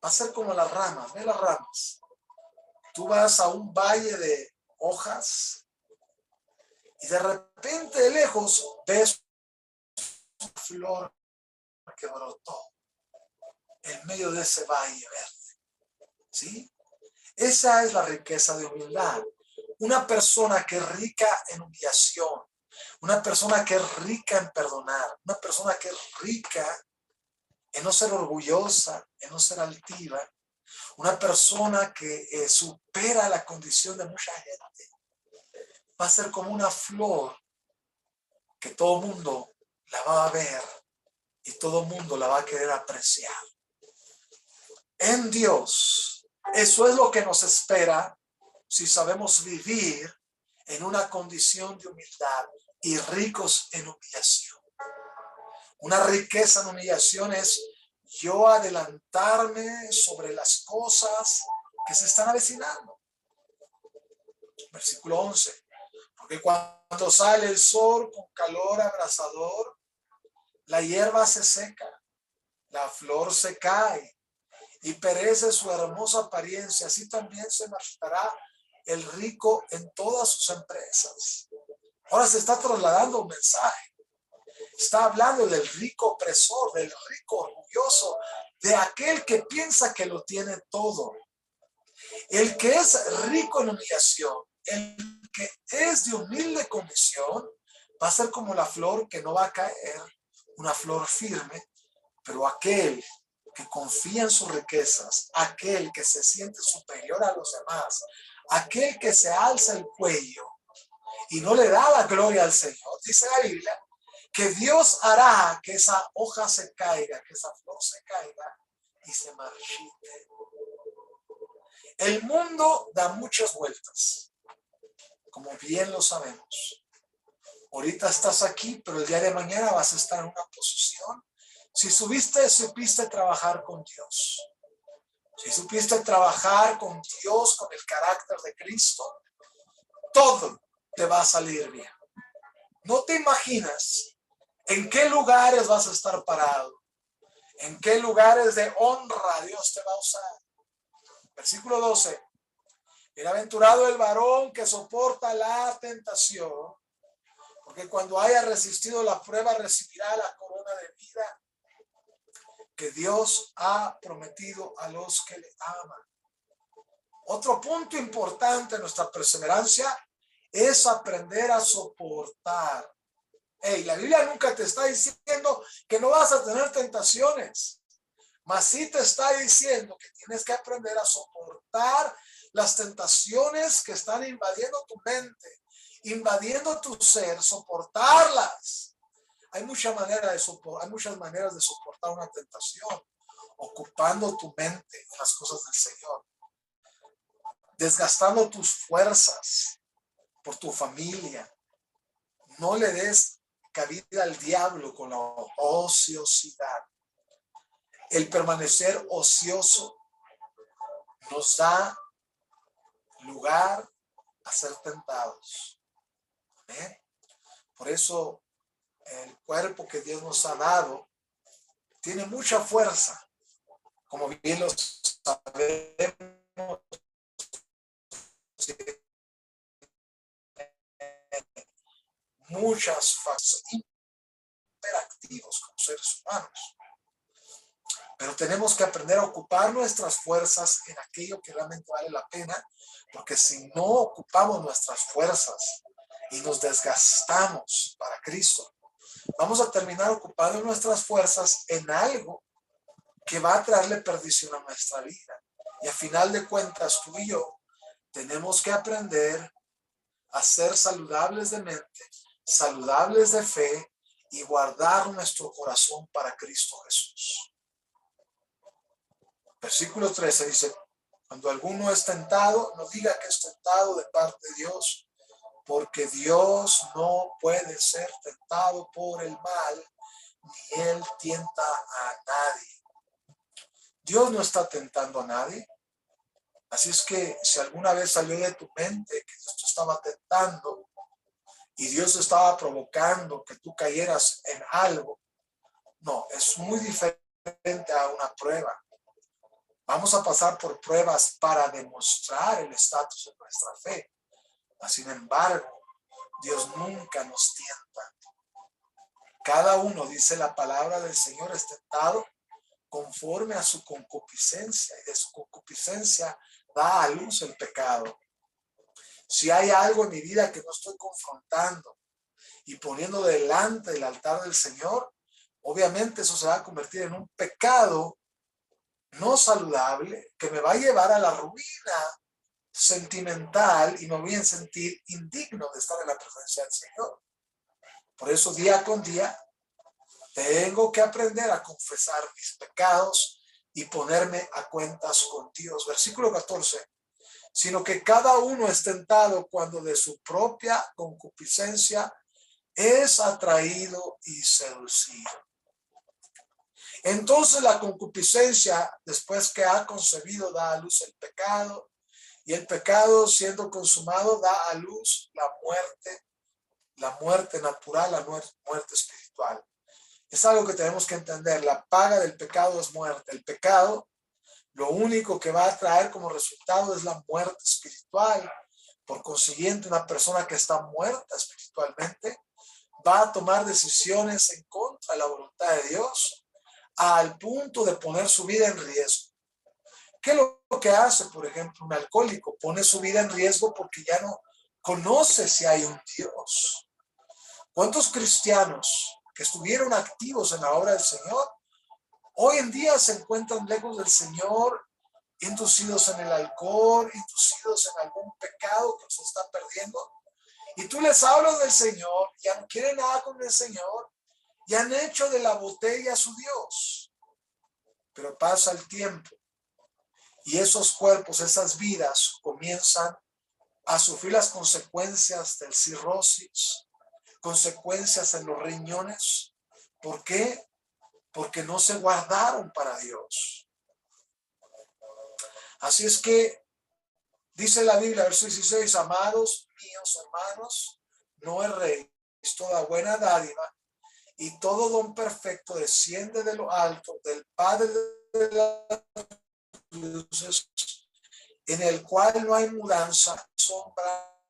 va a ser como las ramas. Ve las ramas. Tú vas a un valle de hojas y de repente de lejos ves una flor que brotó en medio de ese valle verde. ¿Sí? Esa es la riqueza de humildad. Una persona que es rica en humillación, una persona que es rica en perdonar, una persona que es rica en no ser orgullosa, en no ser altiva, una persona que supera la condición de mucha gente, va a ser como una flor que todo el mundo la va a ver y todo el mundo la va a querer apreciar. En Dios, eso es lo que nos espera si sabemos vivir en una condición de humildad y ricos en humillación. Una riqueza en humillación es yo adelantarme sobre las cosas que se están avecinando. Versículo 11. Porque cuando sale el sol con calor abrasador, la hierba se seca, la flor se cae y perece su hermosa apariencia. Así también se marchitará el rico en todas sus empresas. Ahora se está trasladando un mensaje. Está hablando del rico opresor, del rico orgulloso, de aquel que piensa que lo tiene todo. El que es rico en humillación, el que es de humilde condición, va a ser como la flor que no va a caer, una flor firme, pero aquel que confía en sus riquezas, aquel que se siente superior a los demás, aquel que se alza el cuello y no le da la gloria al Señor, dice la Biblia, que Dios hará que esa hoja se caiga, que esa flor se caiga y se marchite. El mundo da muchas vueltas, como bien lo sabemos. Ahorita estás aquí, pero el día de mañana vas a estar en una posición. Si supiste trabajar con Dios, si supiste trabajar con Dios, con el carácter de Cristo, todo te va a salir bien. No te imaginas en qué lugares vas a estar parado, en qué lugares de honra Dios te va a usar. Versículo 12. Bienaventurado el varón que soporta la tentación, porque cuando haya resistido la prueba recibirá la corona de vida que Dios ha prometido a los que le aman. Otro punto importante en nuestra perseverancia es aprender a soportar. La Biblia nunca te está diciendo que no vas a tener tentaciones. Mas sí te está diciendo que tienes que aprender a soportar las tentaciones que están invadiendo tu mente, invadiendo tu ser, soportarlas. Hay muchas maneras de soportar una tentación, ocupando tu mente en las cosas del Señor, desgastando tus fuerzas por tu familia. No le des cabida al diablo con la ociosidad. El permanecer ocioso nos da lugar a ser tentados. ¿Amén? Por eso el cuerpo que Dios nos ha dado tiene mucha fuerza, como bien lo sabemos, muchas fases hiperactivos como seres humanos. Pero tenemos que aprender a ocupar nuestras fuerzas en aquello que realmente vale la pena, porque si no ocupamos nuestras fuerzas y nos desgastamos para Cristo, vamos a terminar ocupando nuestras fuerzas en algo que va a traerle perdición a nuestra vida. Y a final de cuentas, tú y yo tenemos que aprender a ser saludables de mente, saludables de fe y guardar nuestro corazón para Cristo Jesús. Versículo 13 dice: cuando alguno es tentado, no diga que es tentado de parte de Dios, porque Dios no puede ser tentado por el mal, ni Él tienta a nadie. Dios no está tentando a nadie. Así es que si alguna vez salió de tu mente que Dios te estaba tentando y Dios estaba provocando que tú cayeras en algo, no, es muy diferente a una prueba. Vamos a pasar por pruebas para demostrar el estatus de nuestra fe. Sin embargo, Dios nunca nos tienta. Cada uno, dice la palabra del Señor, es tentado conforme a su concupiscencia, y de su concupiscencia da a luz el pecado. Si hay algo en mi vida que no estoy confrontando y poniendo delante del altar del Señor, obviamente eso se va a convertir en un pecado no saludable que me va a llevar a la ruina sentimental y me voy a sentir indigno de estar en la presencia del Señor. Por eso día con día tengo que aprender a confesar mis pecados y ponerme a cuentas con Dios. Versículo 14. Sino que cada uno es tentado cuando de su propia concupiscencia es atraído y seducido. Entonces la concupiscencia, después que ha concebido, da a luz el pecado, y el pecado, siendo consumado, da a luz la muerte natural, la muerte espiritual. Es algo que tenemos que entender. La paga del pecado es muerte. El pecado, lo único que va a traer como resultado es la muerte espiritual. Por consiguiente, una persona que está muerta espiritualmente va a tomar decisiones en contra de la voluntad de Dios, al punto de poner su vida en riesgo. ¿Qué es lo que hace, por ejemplo, un alcohólico? Pone su vida en riesgo porque ya no conoce si hay un Dios. ¿Cuántos cristianos que estuvieron activos en la obra del Señor hoy en día se encuentran lejos del Señor, inducidos en el alcohol, inducidos en algún pecado que se está perdiendo? Y tú les hablas del Señor, ya no quieren nada con el Señor, y han hecho de la botella su Dios. Pero pasa el tiempo y esos cuerpos, esas vidas comienzan a sufrir las consecuencias del cirrosis, consecuencias en los riñones. ¿Por qué? Porque no se guardaron para Dios. Así es que dice la Biblia, verso 16: amados míos, hermanos, no erréis, toda buena dádiva y todo don perfecto desciende de lo alto, del Padre de las luces, en el cual no hay mudanza, sombra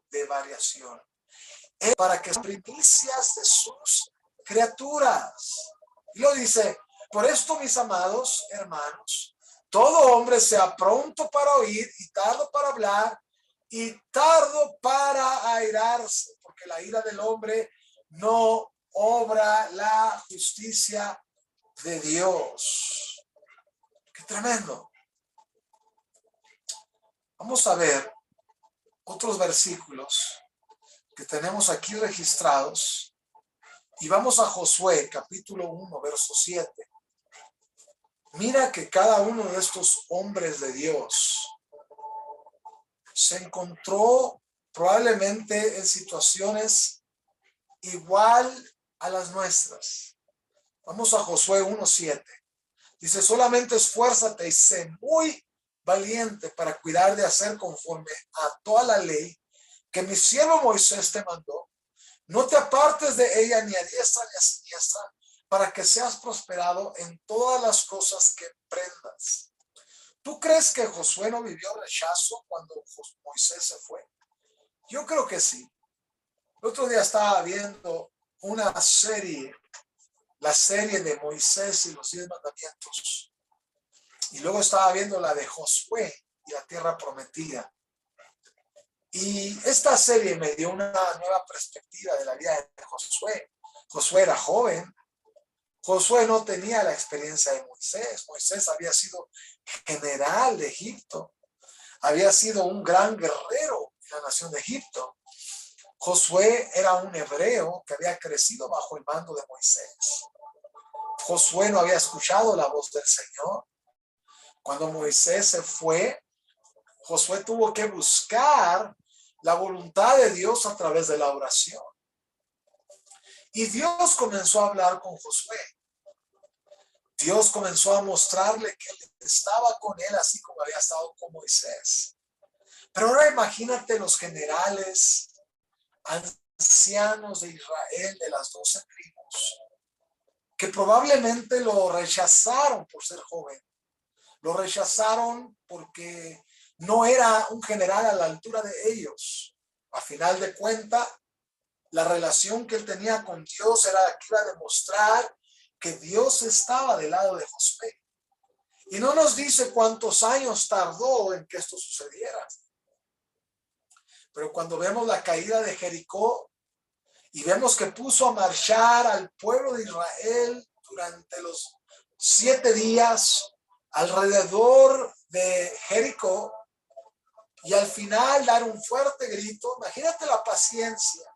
de variación, para que sean primicias de sus criaturas. Y lo dice: por esto, mis amados hermanos, todo hombre sea pronto para oír y tardo para hablar y tardo para airarse, porque la ira del hombre no obra la justicia de Dios. ¡Qué tremendo! Vamos a ver otros versículos que tenemos aquí registrados y vamos a Josué capítulo 1 verso 7. Mira que cada uno de estos hombres de Dios se encontró probablemente en situaciones igual a las nuestras. Vamos a Josué 1:7. Dice, solamente esfuérzate y sé muy valiente para cuidar de hacer conforme a toda la ley que mi siervo Moisés te mandó. No te apartes de ella ni a diestra ni a siniestra, para que seas prosperado en todas las cosas que emprendas. ¿Tú crees que Josué no vivió rechazo cuando Moisés se fue? Yo creo que sí. El otro día estaba viendo una serie, la serie de Moisés y los 10 mandamientos. Y luego estaba viendo la de Josué y la tierra prometida. Y esta serie me dio una nueva perspectiva de la vida de Josué. Josué era joven. Josué no tenía la experiencia de Moisés. Moisés había sido general de Egipto. Había sido un gran guerrero en la nación de Egipto. Josué era un hebreo que había crecido bajo el mando de Moisés. Josué no había escuchado la voz del Señor. Cuando Moisés se fue, Josué tuvo que buscar la voluntad de Dios a través de la oración. Y Dios comenzó a hablar con Josué. Dios comenzó a mostrarle que él estaba con él así como había estado con Moisés. Pero ahora imagínate los generales, ancianos de Israel, de las 12 tribus, que probablemente lo rechazaron por ser joven. Lo rechazaron porque no era un general a la altura de ellos. A final de cuentas, la relación que él tenía con Dios era la que iba a demostrar que Dios estaba del lado de Josué. Y no nos dice cuántos años tardó en que esto sucediera. Pero cuando vemos la caída de Jericó y vemos que puso a marchar al pueblo de Israel durante los 7 días alrededor de Jericó y al final dar un fuerte grito, imagínate la paciencia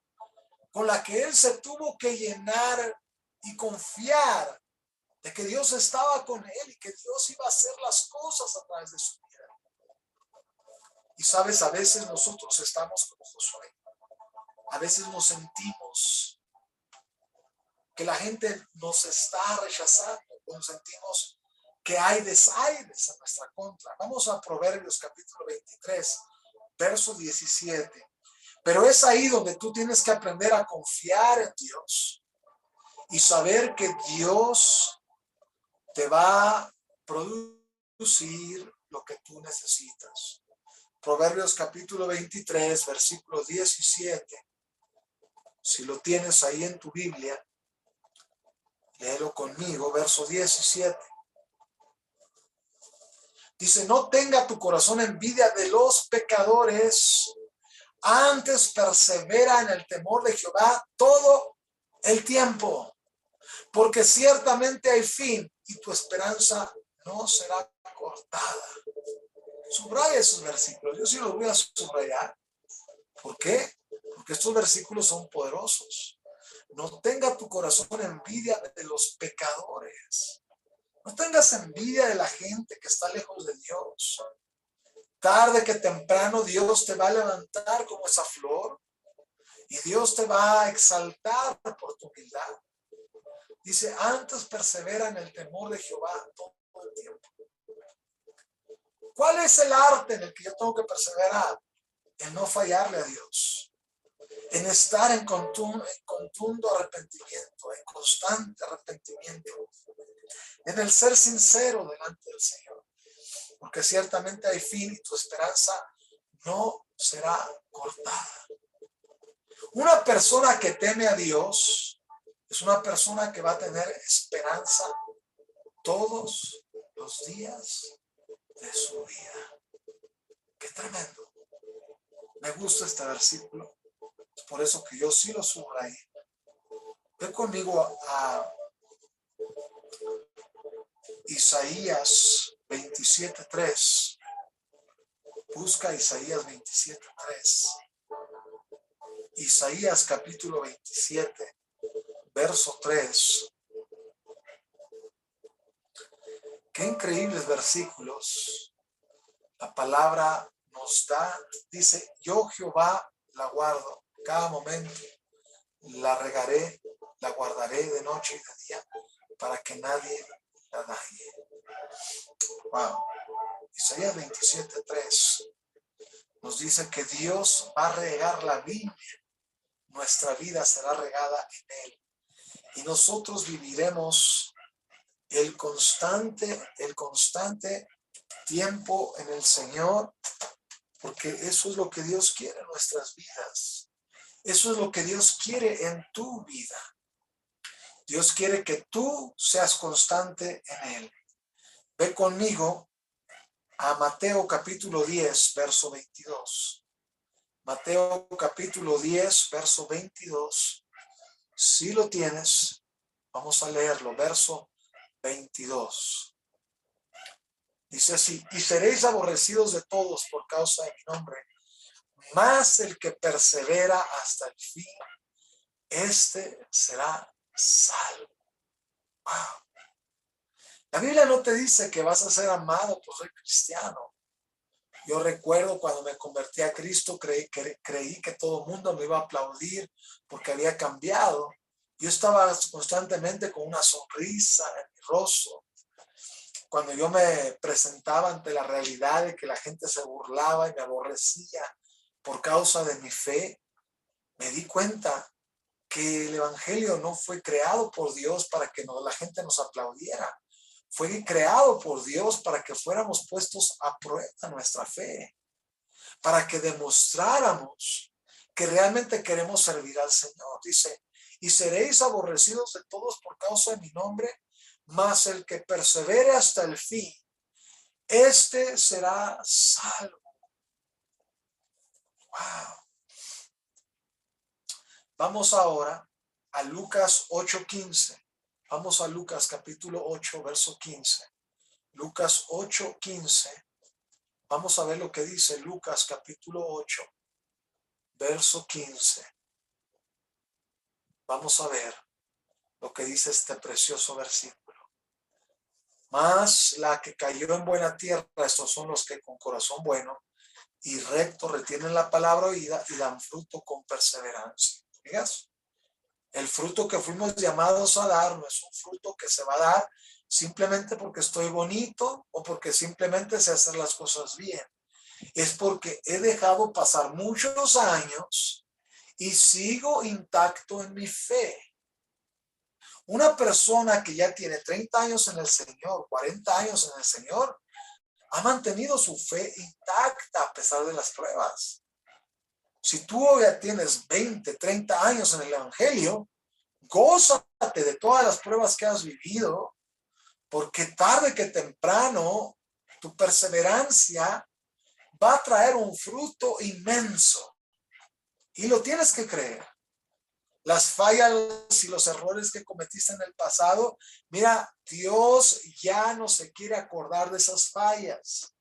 con la que él se tuvo que llenar y confiar de que Dios estaba con él y que Dios iba a hacer las cosas a través de su vida. Y sabes, a veces nosotros estamos como Josué. A veces nos sentimos que la gente nos está rechazando, nos sentimos que hay desaires en nuestra contra. Vamos a Proverbios capítulo 23, verso 17. Pero es ahí donde tú tienes que aprender a confiar en Dios y saber que Dios te va a producir lo que tú necesitas. Proverbios capítulo 23, versículo 17. Si lo tienes ahí en tu Biblia, léelo conmigo, verso 17. Dice, no tenga tu corazón envidia de los pecadores, antes persevera en el temor de Jehová todo el tiempo, porque ciertamente hay fin y tu esperanza no será cortada. Subraya esos versículos. Yo sí los voy a subrayar. ¿Por qué? Porque estos versículos son poderosos. No tenga tu corazón envidia de los pecadores. No tengas envidia de la gente que está lejos de Dios. Tarde que temprano Dios te va a levantar como esa flor y Dios te va a exaltar por tu humildad. Dice, antes persevera en el temor de Jehová todo el tiempo. ¿Cuál es el arte en el que yo tengo que perseverar? En no fallarle a Dios, en estar en contundo arrepentimiento, en constante arrepentimiento, en el ser sincero delante del Señor, porque ciertamente hay fin y tu esperanza no será cortada. Una persona que teme a Dios es una persona que va a tener esperanza todos los días de su vida. Qué tremendo. Me gusta este versículo. Es por eso que yo sí lo subrayé. Ve conmigo a Isaías 27:3. Busca Isaías 27:3. Isaías capítulo 27, verso 3. Qué increíbles versículos. La palabra nos da, dice, yo Jehová la guardo cada momento, la regaré, la guardaré de noche y de día, para que nadie la dañe. Wow. Isaías 27:3 nos dice que Dios va a regar la viña, nuestra vida será regada en él, y nosotros viviremos el constante tiempo en el Señor, porque eso es lo que Dios quiere en nuestras vidas. Eso es lo que Dios quiere en tu vida. Dios quiere que tú seas constante en él. Ve conmigo a Mateo capítulo 10, verso 22. Mateo capítulo 10, verso 22. Si lo tienes, vamos a leerlo. Verso 22. Dice así: y seréis aborrecidos de todos por causa de mi nombre, mas el que persevera hasta el fin, este será salvo. Wow. La Biblia no te dice que vas a ser amado por ser cristiano. Yo recuerdo cuando me convertí a Cristo, creí que todo el mundo me iba a aplaudir porque había cambiado. Yo estaba constantemente con una sonrisa en mi rostro. Cuando yo me presentaba ante la realidad de que la gente se burlaba y me aborrecía por causa de mi fe, me di cuenta que el evangelio no fue creado por Dios para que la gente nos aplaudiera. Fue creado por Dios para que fuéramos puestos a prueba nuestra fe, para que demostráramos que realmente queremos servir al Señor. Dice, y seréis aborrecidos de todos por causa de mi nombre, mas el que persevere hasta el fin, este será salvo. Wow. Vamos ahora a Lucas 8:15. Vamos a Lucas capítulo 8, verso 15. Lucas 8:15. Vamos a ver lo que dice Lucas capítulo 8, verso 15. Vamos a ver lo que dice este precioso versículo. Mas la que cayó en buena tierra, estos son los que con corazón bueno y recto retienen la palabra oída y dan fruto con perseverancia. ¿Fijas? El fruto que fuimos llamados a dar no es un fruto que se va a dar simplemente porque estoy bonito o porque simplemente sé hacer las cosas bien. Es porque he dejado pasar muchos años y sigo intacto en mi fe. Una persona que ya tiene 30 años en el Señor, 40 años en el Señor, ha mantenido su fe intacta a pesar de las pruebas. Si tú ya tienes 20, 30 años en el Evangelio, gózate de todas las pruebas que has vivido, porque tarde que temprano tu perseverancia va a traer un fruto inmenso. Y lo tienes que creer. Las fallas y los errores que cometiste en el pasado, mira, Dios ya no se quiere acordar de esas fallas.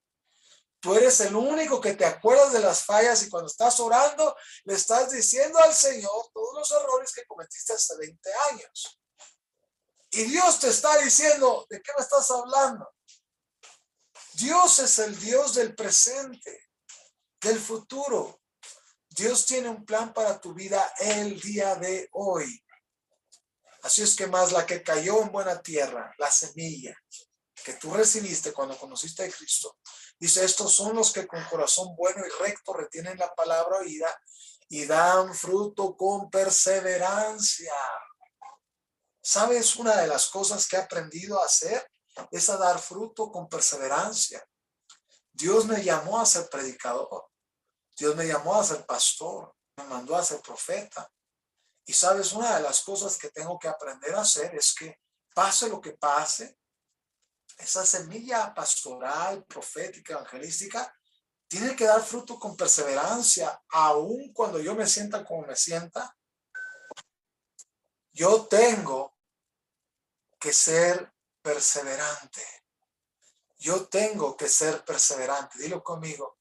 Tú eres el único que te acuerdas de las fallas y cuando estás orando le estás diciendo al Señor todos los errores que cometiste hace 20 años. Y Dios te está diciendo, ¿de qué me estás hablando? Dios es el Dios del presente, del futuro. Dios tiene un plan para tu vida el día de hoy. Así es que más la que cayó en buena tierra, la semilla que tú recibiste cuando conociste a Cristo. Dice, estos son los que con corazón bueno y recto retienen la palabra oída y dan fruto con perseverancia. ¿Sabes? Una de las cosas que he aprendido a hacer es a dar fruto con perseverancia. Dios me llamó a ser predicador. Dios me llamó a ser pastor. Me mandó a ser profeta. Y sabes, una de las cosas que tengo que aprender a hacer es que pase lo que pase, esa semilla pastoral, profética, evangelística, tiene que dar fruto con perseverancia, aun cuando yo me sienta como me sienta. Yo tengo que ser perseverante. Yo tengo que ser perseverante. Dilo conmigo.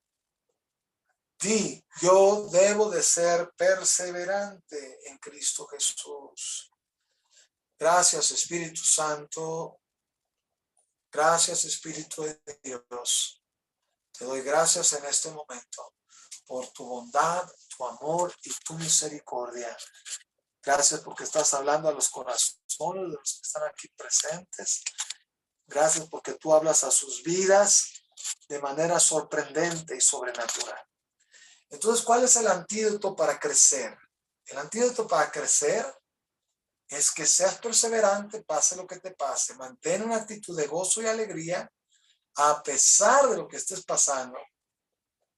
Yo debo de ser perseverante en Cristo Jesús. Gracias, Espíritu Santo. Gracias, Espíritu de Dios. Te doy gracias en este momento por tu bondad, tu amor y tu misericordia. Gracias porque estás hablando a los corazones de los que están aquí presentes. Gracias porque tú hablas a sus vidas de manera sorprendente y sobrenatural. Entonces, ¿cuál es el antídoto para crecer? El antídoto para crecer es que seas perseverante, pase lo que te pase. Mantén una actitud de gozo y alegría a pesar de lo que estés pasando.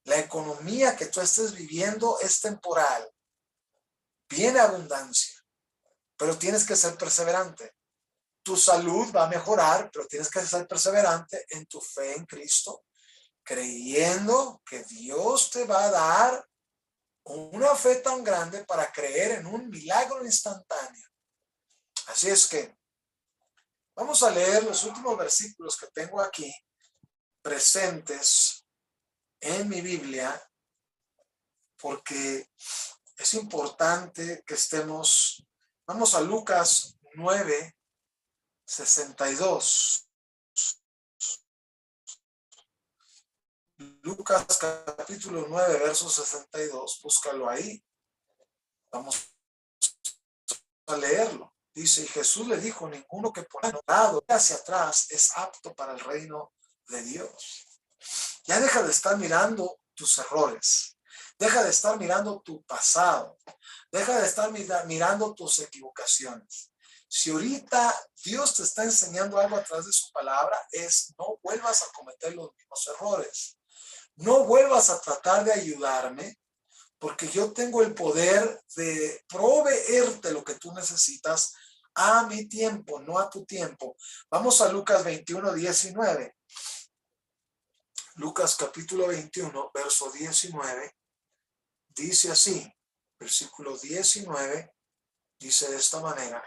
La economía que tú estés viviendo es temporal. Viene abundancia, pero tienes que ser perseverante. Tu salud va a mejorar, pero tienes que ser perseverante en tu fe en Cristo, creyendo que Dios te va a dar una fe tan grande para creer en un milagro instantáneo. Así es que vamos a leer los últimos versículos que tengo aquí presentes en mi Biblia, porque es importante que estemos. Vamos a Lucas 9:62. Lucas capítulo 9, verso 62. Búscalo ahí. Vamos a leerlo. Dice, y Jesús le dijo, ninguno que pone lado hacia atrás es apto para el reino de Dios. Ya deja de estar mirando tus errores. Deja de estar mirando tu pasado. Deja de estar mirando tus equivocaciones. Si ahorita Dios te está enseñando algo a través de su palabra, es no vuelvas a cometer los mismos errores. No vuelvas a tratar de ayudarme, porque yo tengo el poder de proveerte lo que tú necesitas a mi tiempo, no a tu tiempo. Vamos a Lucas 21:19. Lucas capítulo 21, verso 19, dice así, versículo 19, dice de esta manera.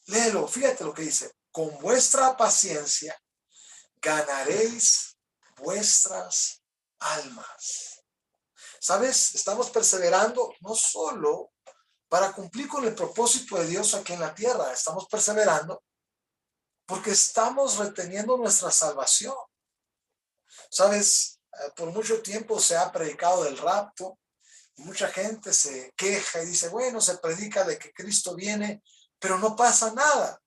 Léelo, fíjate lo que dice. Con vuestra paciencia ganaréis vuestras almas. ¿Sabes? Estamos perseverando no solo para cumplir con el propósito de Dios aquí en la tierra, estamos perseverando porque estamos reteniendo nuestra salvación. ¿Sabes? Por mucho tiempo se ha predicado del rapto y mucha gente se queja y dice, bueno, se predica de que Cristo viene, pero no pasa nada.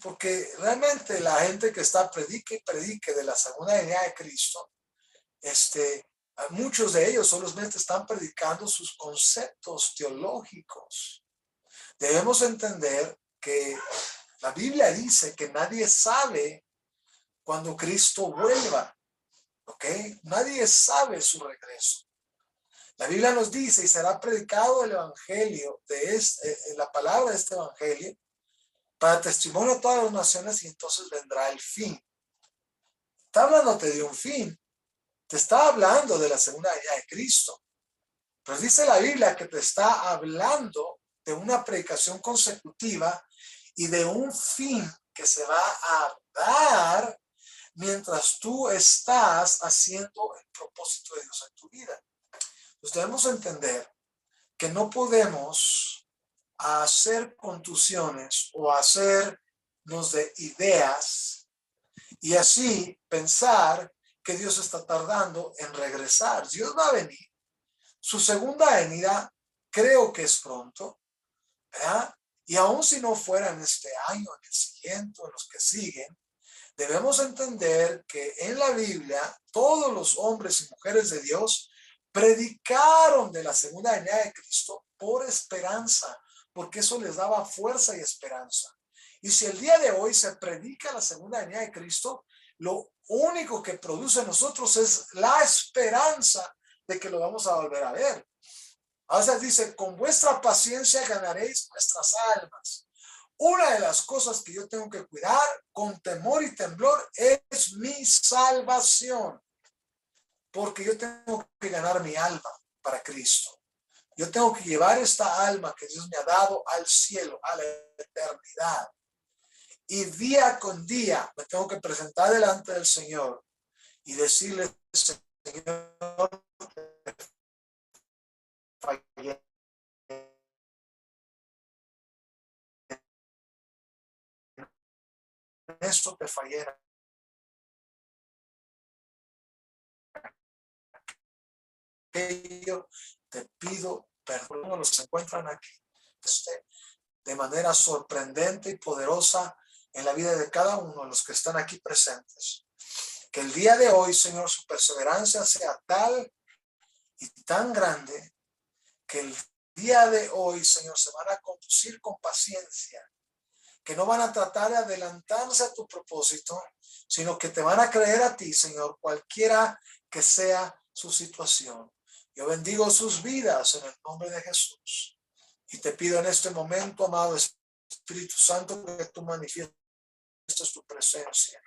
Porque realmente la gente que está predique y predique de la segunda venida de Cristo, muchos de ellos solamente están predicando sus conceptos teológicos. Debemos entender que la Biblia dice que nadie sabe cuando Cristo vuelva, ¿ok? Nadie sabe su regreso. La Biblia nos dice, y será predicado el evangelio, la palabra de este evangelio, para testimonio a todas las naciones, y entonces vendrá el fin. Está hablándote de un fin. Te está hablando de la segunda venida de Cristo. Pero dice la Biblia que te está hablando de una predicación consecutiva y de un fin que se va a dar mientras tú estás haciendo el propósito de Dios en tu vida. Entonces debemos entender que no podemos hacer contusiones o hacernos de ideas y así pensar que Dios está tardando en regresar. Dios va a venir. Su segunda venida creo que es pronto, ¿verdad? Y aun si no fuera en este año, en el siguiente, en los que siguen, debemos entender que en la Biblia todos los hombres y mujeres de Dios predicaron de la segunda venida de Cristo por esperanza, porque eso les daba fuerza y esperanza. Y si el día de hoy se predica la segunda venida de Cristo, lo único que produce en nosotros es la esperanza de que lo vamos a volver a ver. A veces dice, con vuestra paciencia ganaréis vuestras almas. Una de las cosas que yo tengo que cuidar con temor y temblor es mi salvación, porque yo tengo que ganar mi alma para Cristo. Yo tengo que llevar esta alma que Dios me ha dado al cielo, a la eternidad. Y día con día me tengo que presentar delante del Señor y decirle, Señor, fallé. En esto te fallé. Aquello te pido perdón. Los encuentran aquí de manera sorprendente y poderosa en la vida de cada uno de los que están aquí presentes. Que el día de hoy, Señor, su perseverancia sea tal y tan grande que el día de hoy, Señor, se van a conducir con paciencia, que no van a tratar de adelantarse a tu propósito, sino que te van a creer a ti, Señor, cualquiera que sea su situación. Yo bendigo sus vidas en el nombre de Jesús. Y te pido en este momento, amado Espíritu Santo, que tú manifiestes tu presencia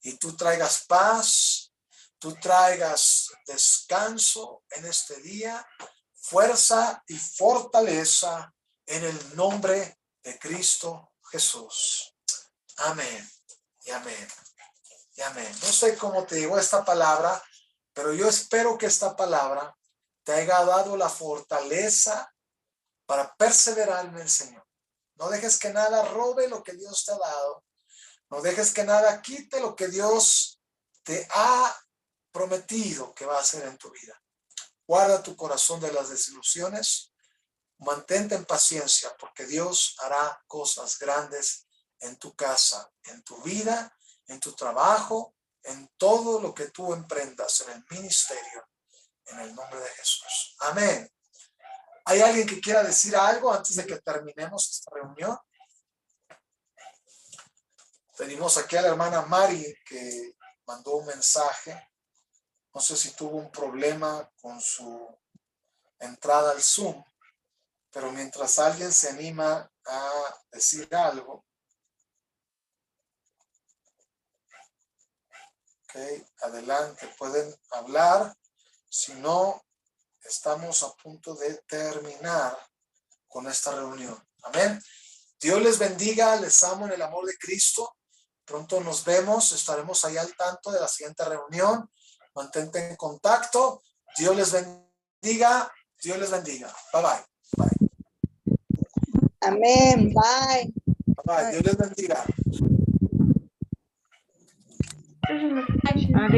y tú traigas paz, tú traigas descanso en este día, fuerza y fortaleza en el nombre de Cristo Jesús. Amén y amén y amén. No sé cómo te llegó esta palabra, pero yo espero que esta palabra te haya dado la fortaleza para perseverar en el Señor. No dejes que nada robe lo que Dios te ha dado. No dejes que nada quite lo que Dios te ha prometido que va a hacer en tu vida. Guarda tu corazón de las desilusiones. Mantente en paciencia porque Dios hará cosas grandes en tu casa, en tu vida, en tu trabajo, en todo lo que tú emprendas en el ministerio, en el nombre de Jesús. Amén. ¿Hay alguien que quiera decir algo antes de que terminemos esta reunión? Tenemos aquí a la hermana Mari que mandó un mensaje. No sé si tuvo un problema con su entrada al Zoom, pero mientras alguien se anima a decir algo, adelante, pueden hablar. Si no, estamos a punto de terminar con esta reunión. Amén. Dios les bendiga, les amo en el amor de Cristo. Pronto nos vemos, estaremos ahí al tanto de la siguiente reunión. Mantente en contacto. Dios les bendiga. Dios les bendiga. Bye bye. Bye. Amén. Bye. Bye. Dios les bendiga. Adiós.